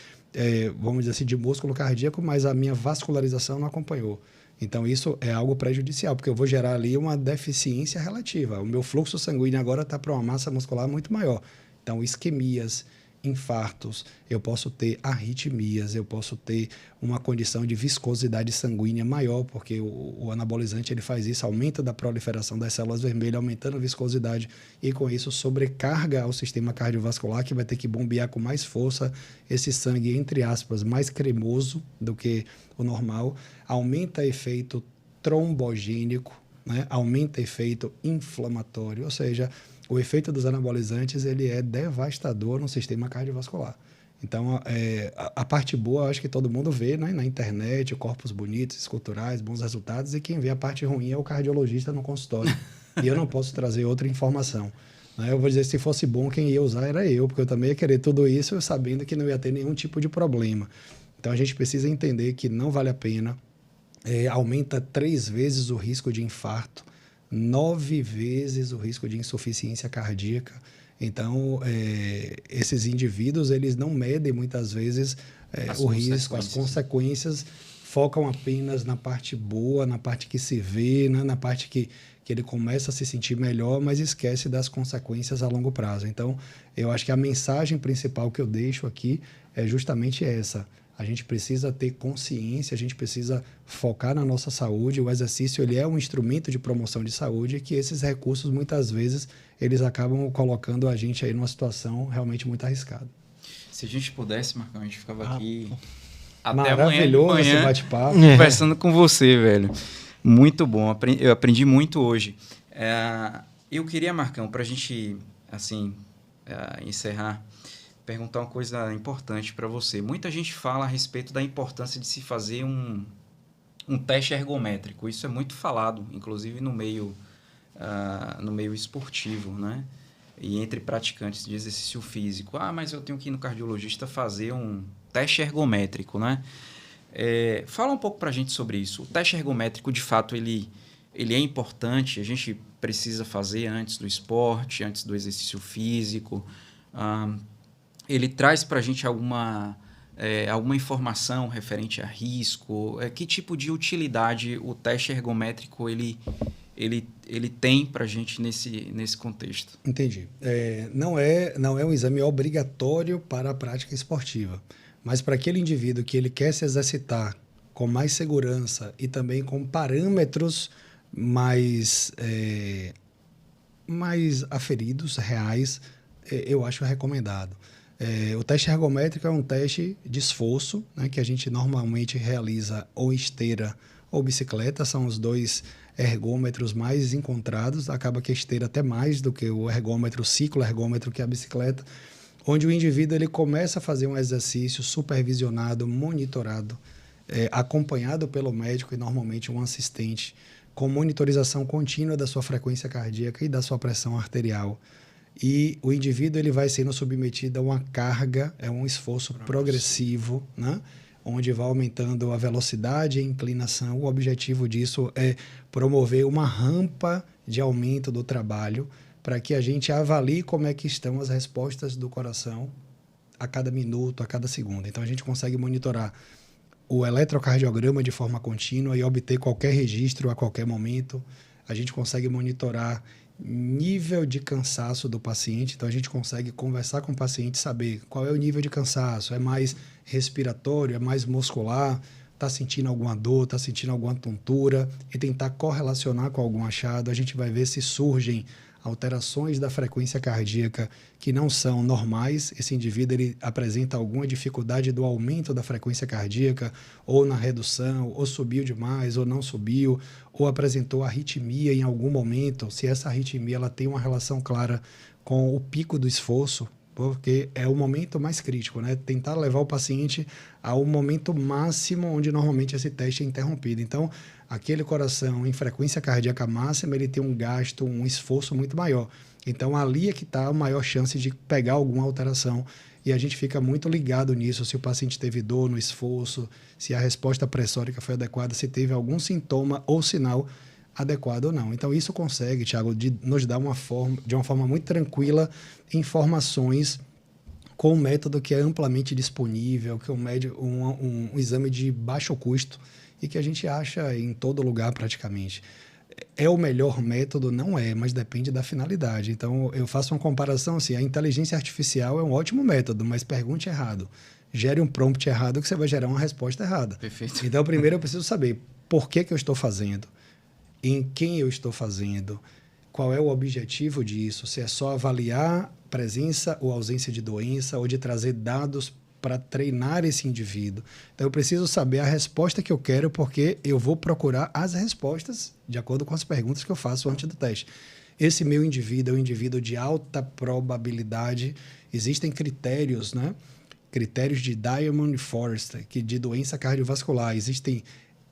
[SPEAKER 3] vamos dizer assim, de músculo cardíaco, mas a minha vascularização não acompanhou. Então, isso é algo prejudicial, porque eu vou gerar ali uma deficiência relativa. O meu fluxo sanguíneo agora está para uma massa muscular muito maior. Então, isquemias, infartos, eu posso ter arritmias, eu posso ter uma condição de viscosidade sanguínea maior, porque o anabolizante ele faz isso, aumento da proliferação das células vermelhas, aumentando a viscosidade e com isso sobrecarga ao sistema cardiovascular, que vai ter que bombear com mais força esse sangue, entre aspas, mais cremoso do que o normal, aumenta efeito trombogênico, né? Aumenta efeito inflamatório, ou seja, o efeito dos anabolizantes ele é devastador no sistema cardiovascular. Então, a parte boa, eu acho que todo mundo vê, né? Na internet, corpos bonitos, esculturais, bons resultados, e quem vê a parte ruim é o cardiologista no consultório. E eu não posso trazer outra informação. Né? Eu vou dizer, se fosse bom, quem ia usar era eu, porque eu também ia querer tudo isso sabendo que não ia ter nenhum tipo de problema. Então, a gente precisa entender que não vale a pena. Aumenta 3 vezes o risco de infarto, 9 vezes o risco de insuficiência cardíaca. Então, esses indivíduos, eles não medem muitas vezes o risco, as consequências, focam apenas na parte boa, na parte que se vê, né? Na parte que ele começa a se sentir melhor, mas esquece das consequências a longo prazo. Então, eu acho que a mensagem principal que eu deixo aqui é justamente essa. A gente precisa ter consciência, a gente precisa focar na nossa saúde. O exercício ele é um instrumento de promoção de saúde e que esses recursos, muitas vezes, eles acabam colocando a gente aí numa situação realmente muito arriscada.
[SPEAKER 1] Se a gente pudesse, Marcão, a gente ficava aqui até
[SPEAKER 3] maravilhoso
[SPEAKER 1] amanhã de manhã,
[SPEAKER 3] esse bate-papo.
[SPEAKER 1] Conversando com você, velho. Muito bom, eu aprendi muito hoje. Eu queria, Marcão, para a gente assim, encerrar, perguntar uma coisa importante para você. Muita gente fala a respeito da importância de se fazer um teste ergométrico. Isso é muito falado, inclusive no meio esportivo, né? E entre praticantes de exercício físico. Mas eu tenho que ir no cardiologista fazer um teste ergométrico, né? Fala um pouco para a gente sobre isso. O teste ergométrico, de fato, ele ele é importante, a gente precisa fazer antes do esporte, antes do exercício físico. Ele traz para a gente alguma informação referente a risco? Que tipo de utilidade o teste ergométrico ele tem para a gente nesse contexto?
[SPEAKER 3] Entendi. Não é um exame obrigatório para a prática esportiva, mas para aquele indivíduo que ele quer se exercitar com mais segurança e também com parâmetros mais aferidos, reais, eu acho recomendado. O teste ergométrico é um teste de esforço, né, que a gente normalmente realiza ou esteira ou bicicleta, são os dois ergômetros mais encontrados. Acaba que a esteira até mais do que o ergômetro, o ciclo-ergômetro, que é a bicicleta, onde o indivíduo ele começa a fazer um exercício supervisionado, monitorado, acompanhado pelo médico e normalmente um assistente, com monitorização contínua da sua frequência cardíaca e da sua pressão arterial. E o indivíduo ele vai sendo submetido a uma carga, um esforço progressivo, né? Onde vai aumentando a velocidade e a inclinação. O objetivo disso é promover uma rampa de aumento do trabalho para que a gente avalie como é que estão as respostas do coração a cada minuto, a cada segundo. Então, a gente consegue monitorar o eletrocardiograma de forma contínua e obter qualquer registro a qualquer momento. A gente consegue monitorar nível de cansaço do paciente, então a gente consegue conversar com o paciente, saber qual é o nível de cansaço, é mais respiratório, é mais muscular, está sentindo alguma dor, está sentindo alguma tontura, e tentar correlacionar com algum achado. A gente vai ver se surgem alterações da frequência cardíaca que não são normais. Esse indivíduo ele apresenta alguma dificuldade do aumento da frequência cardíaca, ou na redução, ou subiu demais, ou não subiu, ou apresentou arritmia em algum momento. Se essa arritmia ela tem uma relação clara com o pico do esforço, porque é o momento mais crítico, né? Tentar levar o paciente ao momento máximo onde normalmente esse teste é interrompido. Então, aquele coração em frequência cardíaca máxima, ele tem um gasto, um esforço muito maior. Então, ali é que está a maior chance de pegar alguma alteração. E a gente fica muito ligado nisso, se o paciente teve dor no esforço, se a resposta pressórica foi adequada, se teve algum sintoma ou sinal adequado ou não. Então, isso consegue, Thiago, de nos dar de uma forma muito tranquila informações com um método que é amplamente disponível, que é um exame de baixo custo e que a gente acha em todo lugar praticamente. É o melhor método? Não é, mas depende da finalidade. Então, eu faço uma comparação assim, a inteligência artificial é um ótimo método, mas pergunte errado. Gere um prompt errado que você vai gerar uma resposta errada.
[SPEAKER 1] Perfeito.
[SPEAKER 3] Então, primeiro eu preciso saber por que eu estou fazendo, em quem eu estou fazendo, qual é o objetivo disso, se é só avaliar presença ou ausência de doença, ou de trazer dados para treinar esse indivíduo. Então, eu preciso saber a resposta que eu quero, porque eu vou procurar as respostas de acordo com as perguntas que eu faço antes do teste. Esse meu indivíduo é um indivíduo de alta probabilidade. Existem critérios, né? Critérios de Diamond Forrester, que de doença cardiovascular. Existem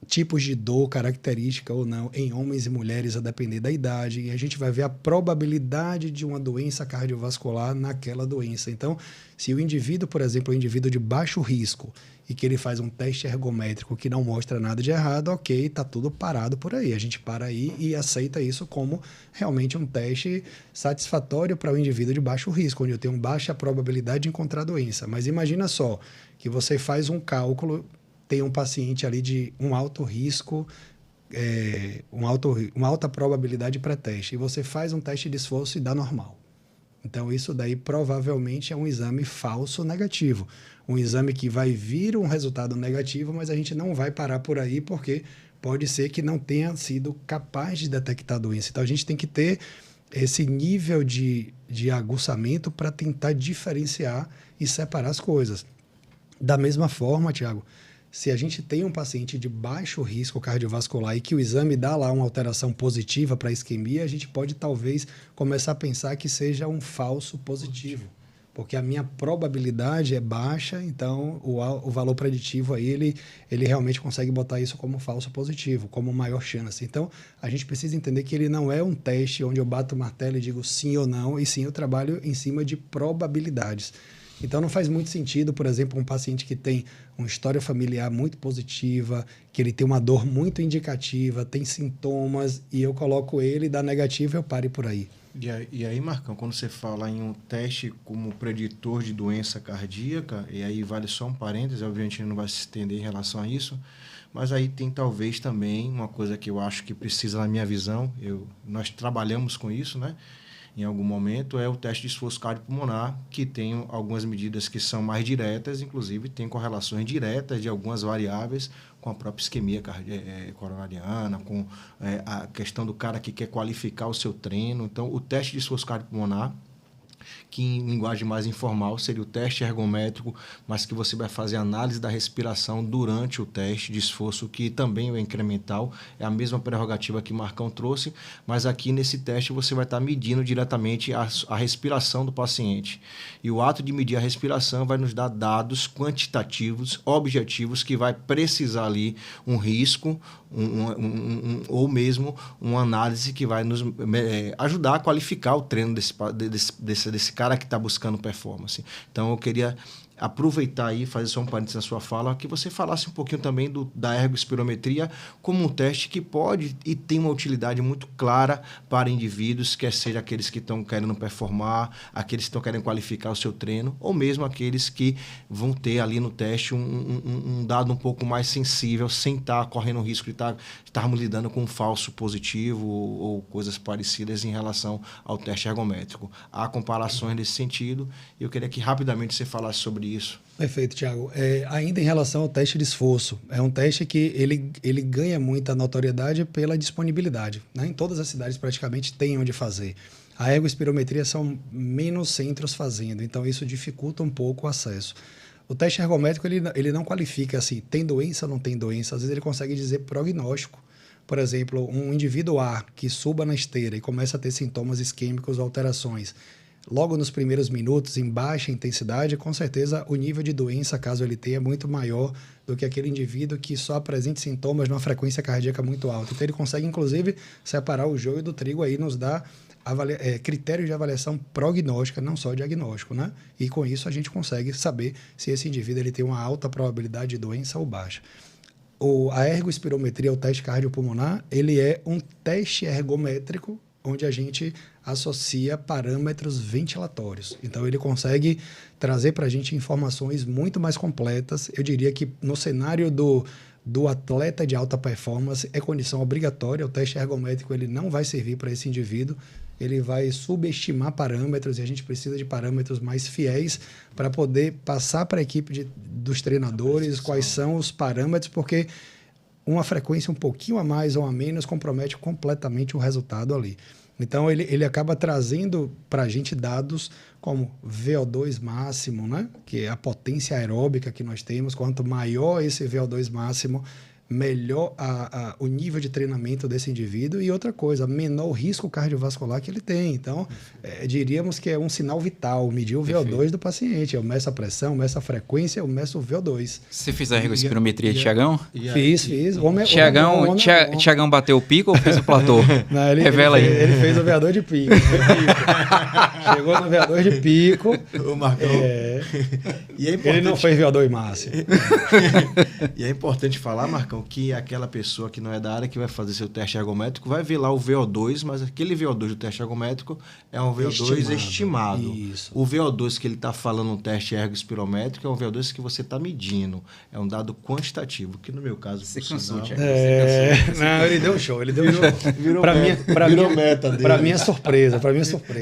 [SPEAKER 3] tipos de dor característica ou não em homens e mulheres, a depender da idade, e a gente vai ver a probabilidade de uma doença cardiovascular naquela doença. Então, se o indivíduo, por exemplo, é um indivíduo de baixo risco e que ele faz um teste ergométrico que não mostra nada de errado, ok, está tudo parado por aí. A gente para aí e aceita isso como realmente um teste satisfatório para o indivíduo de baixo risco, onde eu tenho baixa probabilidade de encontrar doença. Mas imagina só que você faz um cálculo, tem um paciente ali de um alto risco, uma alta probabilidade pré-teste, e você faz um teste de esforço e dá normal. Então, isso daí provavelmente é um exame falso negativo. Um exame que vai vir um resultado negativo, mas a gente não vai parar por aí, porque pode ser que não tenha sido capaz de detectar a doença. Então, a gente tem que ter esse nível de aguçamento para tentar diferenciar e separar as coisas. Da mesma forma, Thiago, se a gente tem um paciente de baixo risco cardiovascular e que o exame dá lá uma alteração positiva para a isquemia, a gente pode talvez começar a pensar que seja um falso positivo, porque a minha probabilidade é baixa, então o valor preditivo aí, ele realmente consegue botar isso como falso positivo, como maior chance. Então, a gente precisa entender que ele não é um teste onde eu bato o martelo e digo sim ou não, e sim eu trabalho em cima de probabilidades. Então, não faz muito sentido, por exemplo, um paciente que tem uma história familiar muito positiva, que ele tem uma dor muito indicativa, tem sintomas, e eu coloco ele, dá negativo e eu pare por aí.
[SPEAKER 2] E aí, Marcão, quando você fala em um teste como preditor de doença cardíaca, e aí vale só um parêntese, obviamente a gente não vai se estender em relação a isso, mas aí tem talvez também uma coisa que eu acho que precisa, na minha visão, nós trabalhamos com isso, né? Em algum momento, é o teste de esforço cardiopulmonar, que tem algumas medidas que são mais diretas, inclusive tem correlações diretas de algumas variáveis com a própria isquemia coronariana, com a questão do cara que quer qualificar o seu treino. Então, o teste de esforço cardiopulmonar, que em linguagem mais informal seria o teste ergométrico, mas que você vai fazer análise da respiração durante o teste de esforço, que também é incremental, é a mesma prerrogativa que Marcão trouxe, mas aqui nesse teste você vai estar medindo diretamente a respiração do paciente. E o ato de medir a respiração vai nos dar dados quantitativos, objetivos, que vai precisar ali um risco, ou mesmo uma análise que vai nos ajudar a qualificar o treino desse cara que está buscando performance. Então, eu queria aproveitar aí, fazer só um parênteses na sua fala, que você falasse um pouquinho também da ergospirometria como um teste que pode e tem uma utilidade muito clara para indivíduos, quer seja aqueles que estão querendo performar, aqueles que estão querendo qualificar o seu treino, ou mesmo aqueles que vão ter ali no teste um dado um pouco mais sensível, sem estar correndo o risco de estarmos lidando com um falso positivo ou coisas parecidas em relação ao teste ergométrico. Há comparações nesse sentido, e eu queria que rapidamente você falasse sobre isso.
[SPEAKER 3] Perfeito, Thiago. Ainda em relação ao teste de esforço, é um teste que ele ganha muita notoriedade pela disponibilidade, né? Em todas as cidades praticamente tem onde fazer. A ergospirometria são menos centros fazendo, então isso dificulta um pouco o acesso. O teste ergométrico ele não qualifica assim, tem doença ou não tem doença, às vezes ele consegue dizer prognóstico. Por exemplo, um indivíduo A que suba na esteira e começa a ter sintomas isquêmicos ou alterações, logo nos primeiros minutos, em baixa intensidade, com certeza o nível de doença, caso ele tenha, é muito maior do que aquele indivíduo que só apresenta sintomas numa frequência cardíaca muito alta. Então, ele consegue, inclusive, separar o joio do trigo, aí nos dá critérios de avaliação prognóstica, não só diagnóstico, né? E com isso a gente consegue saber se esse indivíduo ele tem uma alta probabilidade de doença ou baixa. A ergospirometria, o teste cardiopulmonar, ele é um teste ergométrico onde a gente associa parâmetros ventilatórios. Então, ele consegue trazer para a gente informações muito mais completas. Eu diria que no cenário do atleta de alta performance é condição obrigatória. O teste ergométrico ele não vai servir para esse indivíduo. Ele vai subestimar parâmetros e a gente precisa de parâmetros mais fiéis para poder passar para a equipe dos treinadores quais são os parâmetros, porque uma frequência um pouquinho a mais ou a menos compromete completamente o resultado ali. Então, ele acaba trazendo para a gente dados como VO2 máximo, né? Que é a potência aeróbica que nós temos. Quanto maior esse VO2 máximo, melhor o nível de treinamento desse indivíduo. E outra coisa, menor o risco cardiovascular que ele tem. Então, diríamos que é um sinal vital, medir o VO2 do paciente. Eu meço a pressão, meço a frequência, eu meço o VO2.
[SPEAKER 1] Você fez a ergospirometria, Tiagão?
[SPEAKER 3] Fiz.
[SPEAKER 1] Tiagão bateu o pico ou fez o platô?
[SPEAKER 3] Não,
[SPEAKER 1] Revela aí.
[SPEAKER 3] Ele fez o veador de pico. Chegou no veador de pico.
[SPEAKER 2] O Marcão.
[SPEAKER 3] E é ele não fez veador máximo.
[SPEAKER 2] E é importante falar, Marcão, que aquela pessoa que não é da área que vai fazer seu teste ergométrico vai ver lá o VO2, mas aquele VO2 do teste ergométrico é um VO2 estimado.
[SPEAKER 3] Isso.
[SPEAKER 2] O VO2 que ele está falando no teste ergospirométrico é um VO2 que você está medindo. É um dado quantitativo, que no meu caso...
[SPEAKER 1] Você cansou,
[SPEAKER 2] Thiago.
[SPEAKER 3] Não, ele deu show.
[SPEAKER 2] Virou meta dele.
[SPEAKER 3] Para minha surpresa.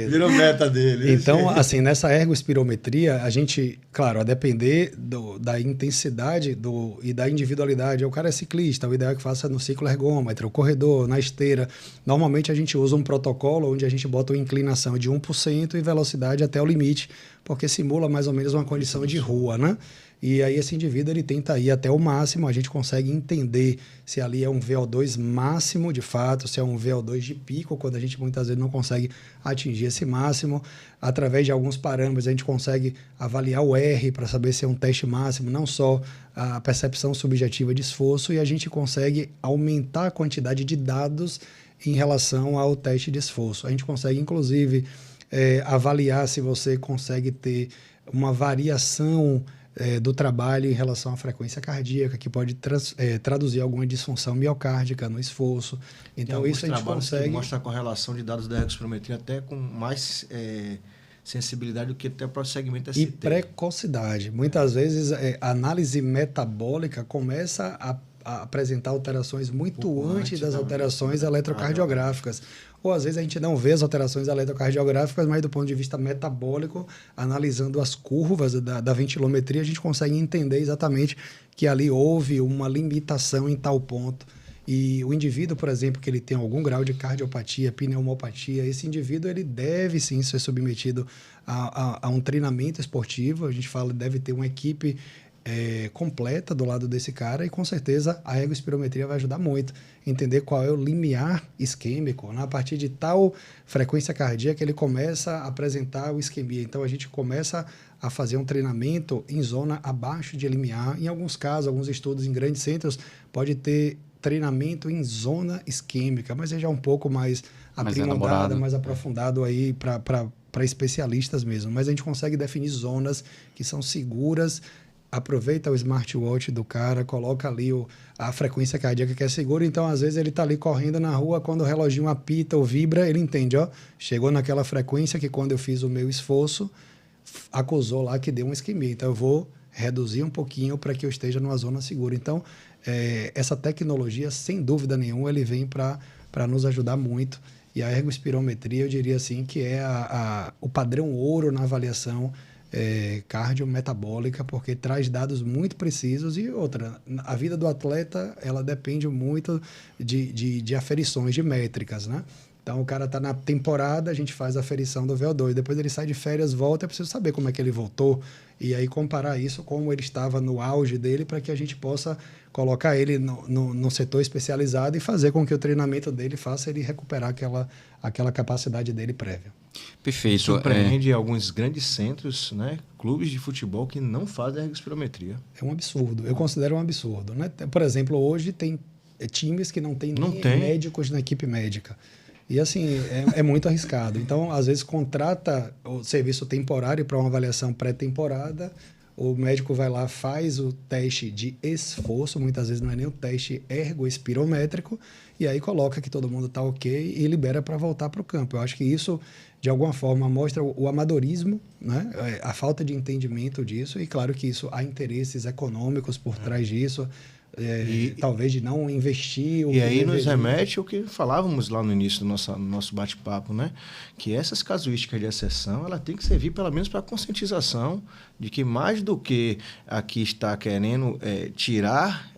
[SPEAKER 2] Virou meta dele.
[SPEAKER 3] Então, assim, nessa ergospirometria, a gente, claro, a depender da intensidade e da individualidade, o cara é ciclista, o ideal é que faça no ciclo ergômetro, corredor, na esteira. Normalmente a gente usa um protocolo onde a gente bota uma inclinação de 1% e velocidade até o limite, porque simula mais ou menos uma condição de rua, né? E aí esse indivíduo ele tenta ir até o máximo, a gente consegue entender se ali é um VO2 máximo de fato, se é um VO2 de pico, quando a gente muitas vezes não consegue atingir esse máximo. Através de alguns parâmetros a gente consegue avaliar o R para saber se é um teste máximo, não só a percepção subjetiva de esforço, e a gente consegue aumentar a quantidade de dados em relação ao teste de esforço. A gente consegue, inclusive, avaliar se você consegue ter uma variação do trabalho em relação à frequência cardíaca, que pode traduzir alguma disfunção miocárdica no esforço. Então, isso a gente consegue...
[SPEAKER 2] Que mostra a correlação de dados da ergospirometria até com mais sensibilidade do que até para o segmento ST.
[SPEAKER 3] E precocidade. Muitas vezes, a análise metabólica começa a apresentar alterações muito antes das alterações eletrocardiográficas. Ou, às vezes, a gente não vê as alterações eletrocardiográficas, mas do ponto de vista metabólico, analisando as curvas da ventilometria, a gente consegue entender exatamente que ali houve uma limitação em tal ponto. E o indivíduo, por exemplo, que ele tem algum grau de cardiopatia, pneumopatia, esse indivíduo ele deve sim ser submetido a um treinamento esportivo. A gente fala deve ter uma equipe completa do lado desse cara e com certeza a ergospirometria vai ajudar muito a entender qual é o limiar isquêmico. A partir de tal frequência cardíaca ele começa a apresentar o isquemia. Então a gente começa a fazer um treinamento em zona abaixo de limiar. Em alguns casos, alguns estudos em grandes centros pode ter treinamento em zona isquêmica, mas é já um pouco mais aprimorado, mais aprofundado aí para especialistas mesmo. Mas a gente consegue definir zonas que são seguras. Aproveita o smartwatch do cara, coloca ali a frequência cardíaca que é segura. Então, às vezes, ele está ali correndo na rua, quando o reloginho apita ou vibra, ele entende, chegou naquela frequência que quando eu fiz o meu esforço, acusou lá que deu uma isquemia. Então, eu vou reduzir um pouquinho para que eu esteja numa zona segura. Então, essa tecnologia, sem dúvida nenhuma, ele vem para nos ajudar muito. E a ergospirometria, eu diria assim, que é o padrão ouro na avaliação cardiometabólica, porque traz dados muito precisos. E outra, a vida do atleta ela depende muito de aferições, de métricas, né? Então, o cara está na temporada, a gente faz a aferição do VO2, depois ele sai de férias, volta, é preciso saber como é que ele voltou, e aí comparar isso com como ele estava no auge dele, para que a gente possa colocar ele no setor especializado e fazer com que o treinamento dele faça ele recuperar aquela capacidade dele prévia.
[SPEAKER 1] Perfeito.
[SPEAKER 2] Surpreende alguns grandes centros, né, clubes de futebol que não fazem a ergospirometria.
[SPEAKER 3] É um absurdo, eu considero um absurdo, né? Por exemplo, hoje tem times que não tem médicos na equipe médica. E assim, é muito arriscado. Então, às vezes, contrata o serviço temporário para uma avaliação pré-temporada, o médico vai lá, faz o teste de esforço, muitas vezes não é nem o teste ergospirométrico, e aí coloca que todo mundo está ok e libera para voltar para o campo. Eu acho que isso, de alguma forma, mostra o amadorismo, né? A falta de entendimento disso, e claro que isso há interesses econômicos por trás disso, talvez de não investir.
[SPEAKER 2] E aí nos remete ao que falávamos lá no início do nosso bate-papo, né? Que essas casuísticas de exceção, ela tem que servir pelo menos para a conscientização de que mais do que aqui está querendo tirar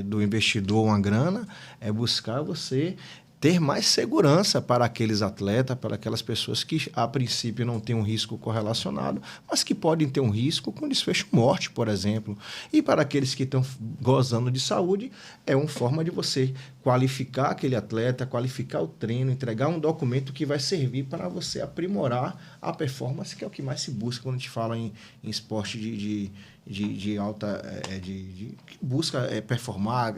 [SPEAKER 2] do investidor uma grana, é buscar você ter mais segurança para aqueles atletas, para aquelas pessoas que, a princípio, não têm um risco correlacionado, mas que podem ter um risco com desfecho morte, por exemplo. E para aqueles que estão gozando de saúde, é uma forma de você qualificar aquele atleta, qualificar o treino, entregar um documento que vai servir para você aprimorar a performance, que é o que mais se busca quando a gente fala em esporte de alta, que busca performar,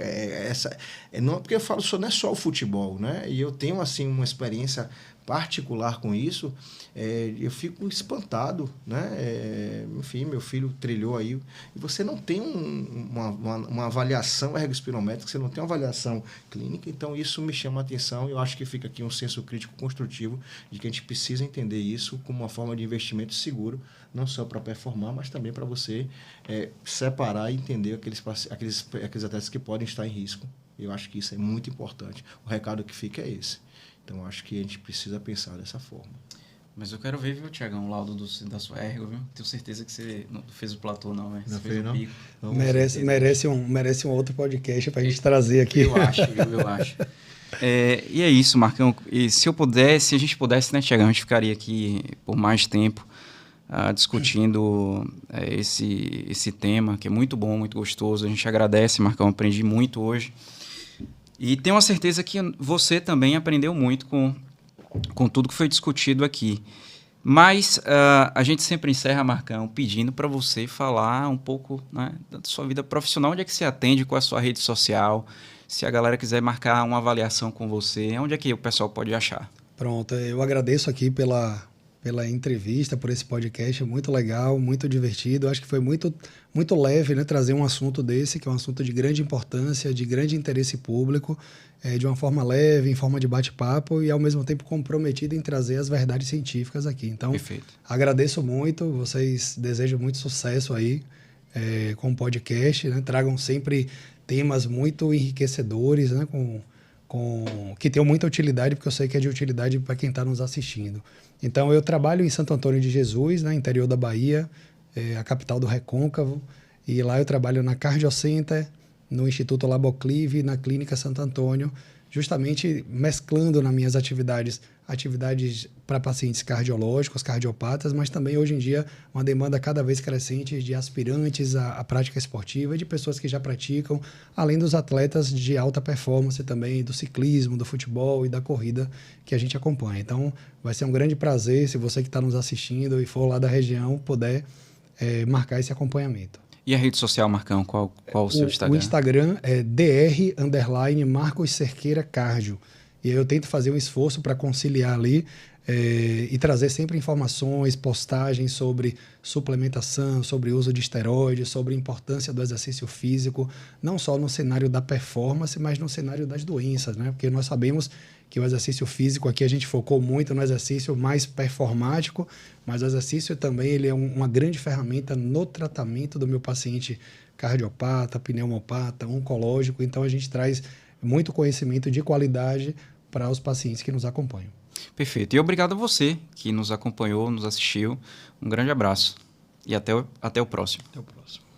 [SPEAKER 2] não, porque eu falo não é só o futebol, né? E eu tenho assim uma experiência particular com isso, eu fico espantado, né? Enfim, meu filho trilhou aí, e você não tem uma avaliação ergospirométrica, você não tem uma avaliação clínica, então isso me chama a atenção, e eu acho que fica aqui um senso crítico construtivo de que a gente precisa entender isso como uma forma de investimento seguro, não só para performar, mas também para você separar e entender aqueles atletas que podem estar em risco. Eu acho que isso é muito importante. O recado que fica é esse. Então, acho que a gente precisa pensar dessa forma.
[SPEAKER 1] Mas eu quero ver, viu, Tiagão, o laudo da sua ergo, viu? Tenho certeza que você não fez o platô, não, né?
[SPEAKER 2] Não fez, não?
[SPEAKER 1] Pico.
[SPEAKER 3] Merece um outro podcast para a gente trazer aqui.
[SPEAKER 1] Eu acho. E é isso, Marcão. E se a gente pudesse, né, Tiagão, a gente ficaria aqui por mais tempo discutindo esse tema, que é muito bom, muito gostoso. A gente agradece, Marcão, aprendi muito hoje. E tenho a certeza que você também aprendeu muito com tudo que foi discutido aqui. Mas a gente sempre encerra, Marcão, pedindo para você falar um pouco, né, da sua vida profissional, onde é que você atende, qual é a sua rede social, se a galera quiser marcar uma avaliação com você, onde é que o pessoal pode achar?
[SPEAKER 3] Pronto, eu agradeço aqui pela pela entrevista, por esse podcast, muito legal, muito divertido. Acho que foi muito, muito leve, né, trazer um assunto desse, que é um assunto de grande importância, de grande interesse público, de uma forma leve, em forma de bate-papo e, ao mesmo tempo, comprometido em trazer as verdades científicas aqui. Então,
[SPEAKER 1] Perfeito.
[SPEAKER 3] agradeço muito, vocês desejam muito sucesso aí com o podcast, né? Tragam sempre temas muito enriquecedores, né? Que tenham muita utilidade, porque eu sei que é de utilidade para quem está nos assistindo. Então, eu trabalho em Santo Antônio de Jesus, né, interior da Bahia, a capital do Recôncavo, e lá eu trabalho na Cardio Center, no Instituto Laboclive e na Clínica Santo Antônio, justamente mesclando nas minhas atividades para pacientes cardiológicos, cardiopatas, mas também hoje em dia uma demanda cada vez crescente de aspirantes à prática esportiva e de pessoas que já praticam, além dos atletas de alta performance também, do ciclismo, do futebol e da corrida que a gente acompanha. Então, vai ser um grande prazer, se você que está nos assistindo e for lá da região, puder marcar esse acompanhamento.
[SPEAKER 1] E a rede social, Marcão, qual o seu Instagram?
[SPEAKER 3] O Instagram é dr_Marcos Cerqueira Cardio. E aí eu tento fazer um esforço para conciliar ali e trazer sempre informações, postagens sobre suplementação, sobre uso de esteroides, sobre a importância do exercício físico, não só no cenário da performance, mas no cenário das doenças, né? Porque nós sabemos que o exercício físico, aqui a gente focou muito no exercício mais performático, mas o exercício também ele é uma grande ferramenta no tratamento do meu paciente cardiopata, pneumopata, oncológico. Então, a gente traz muito conhecimento de qualidade para os pacientes que nos acompanham.
[SPEAKER 1] Perfeito. E obrigado a você que nos acompanhou, nos assistiu. Um grande abraço e até o próximo.
[SPEAKER 2] Até o próximo.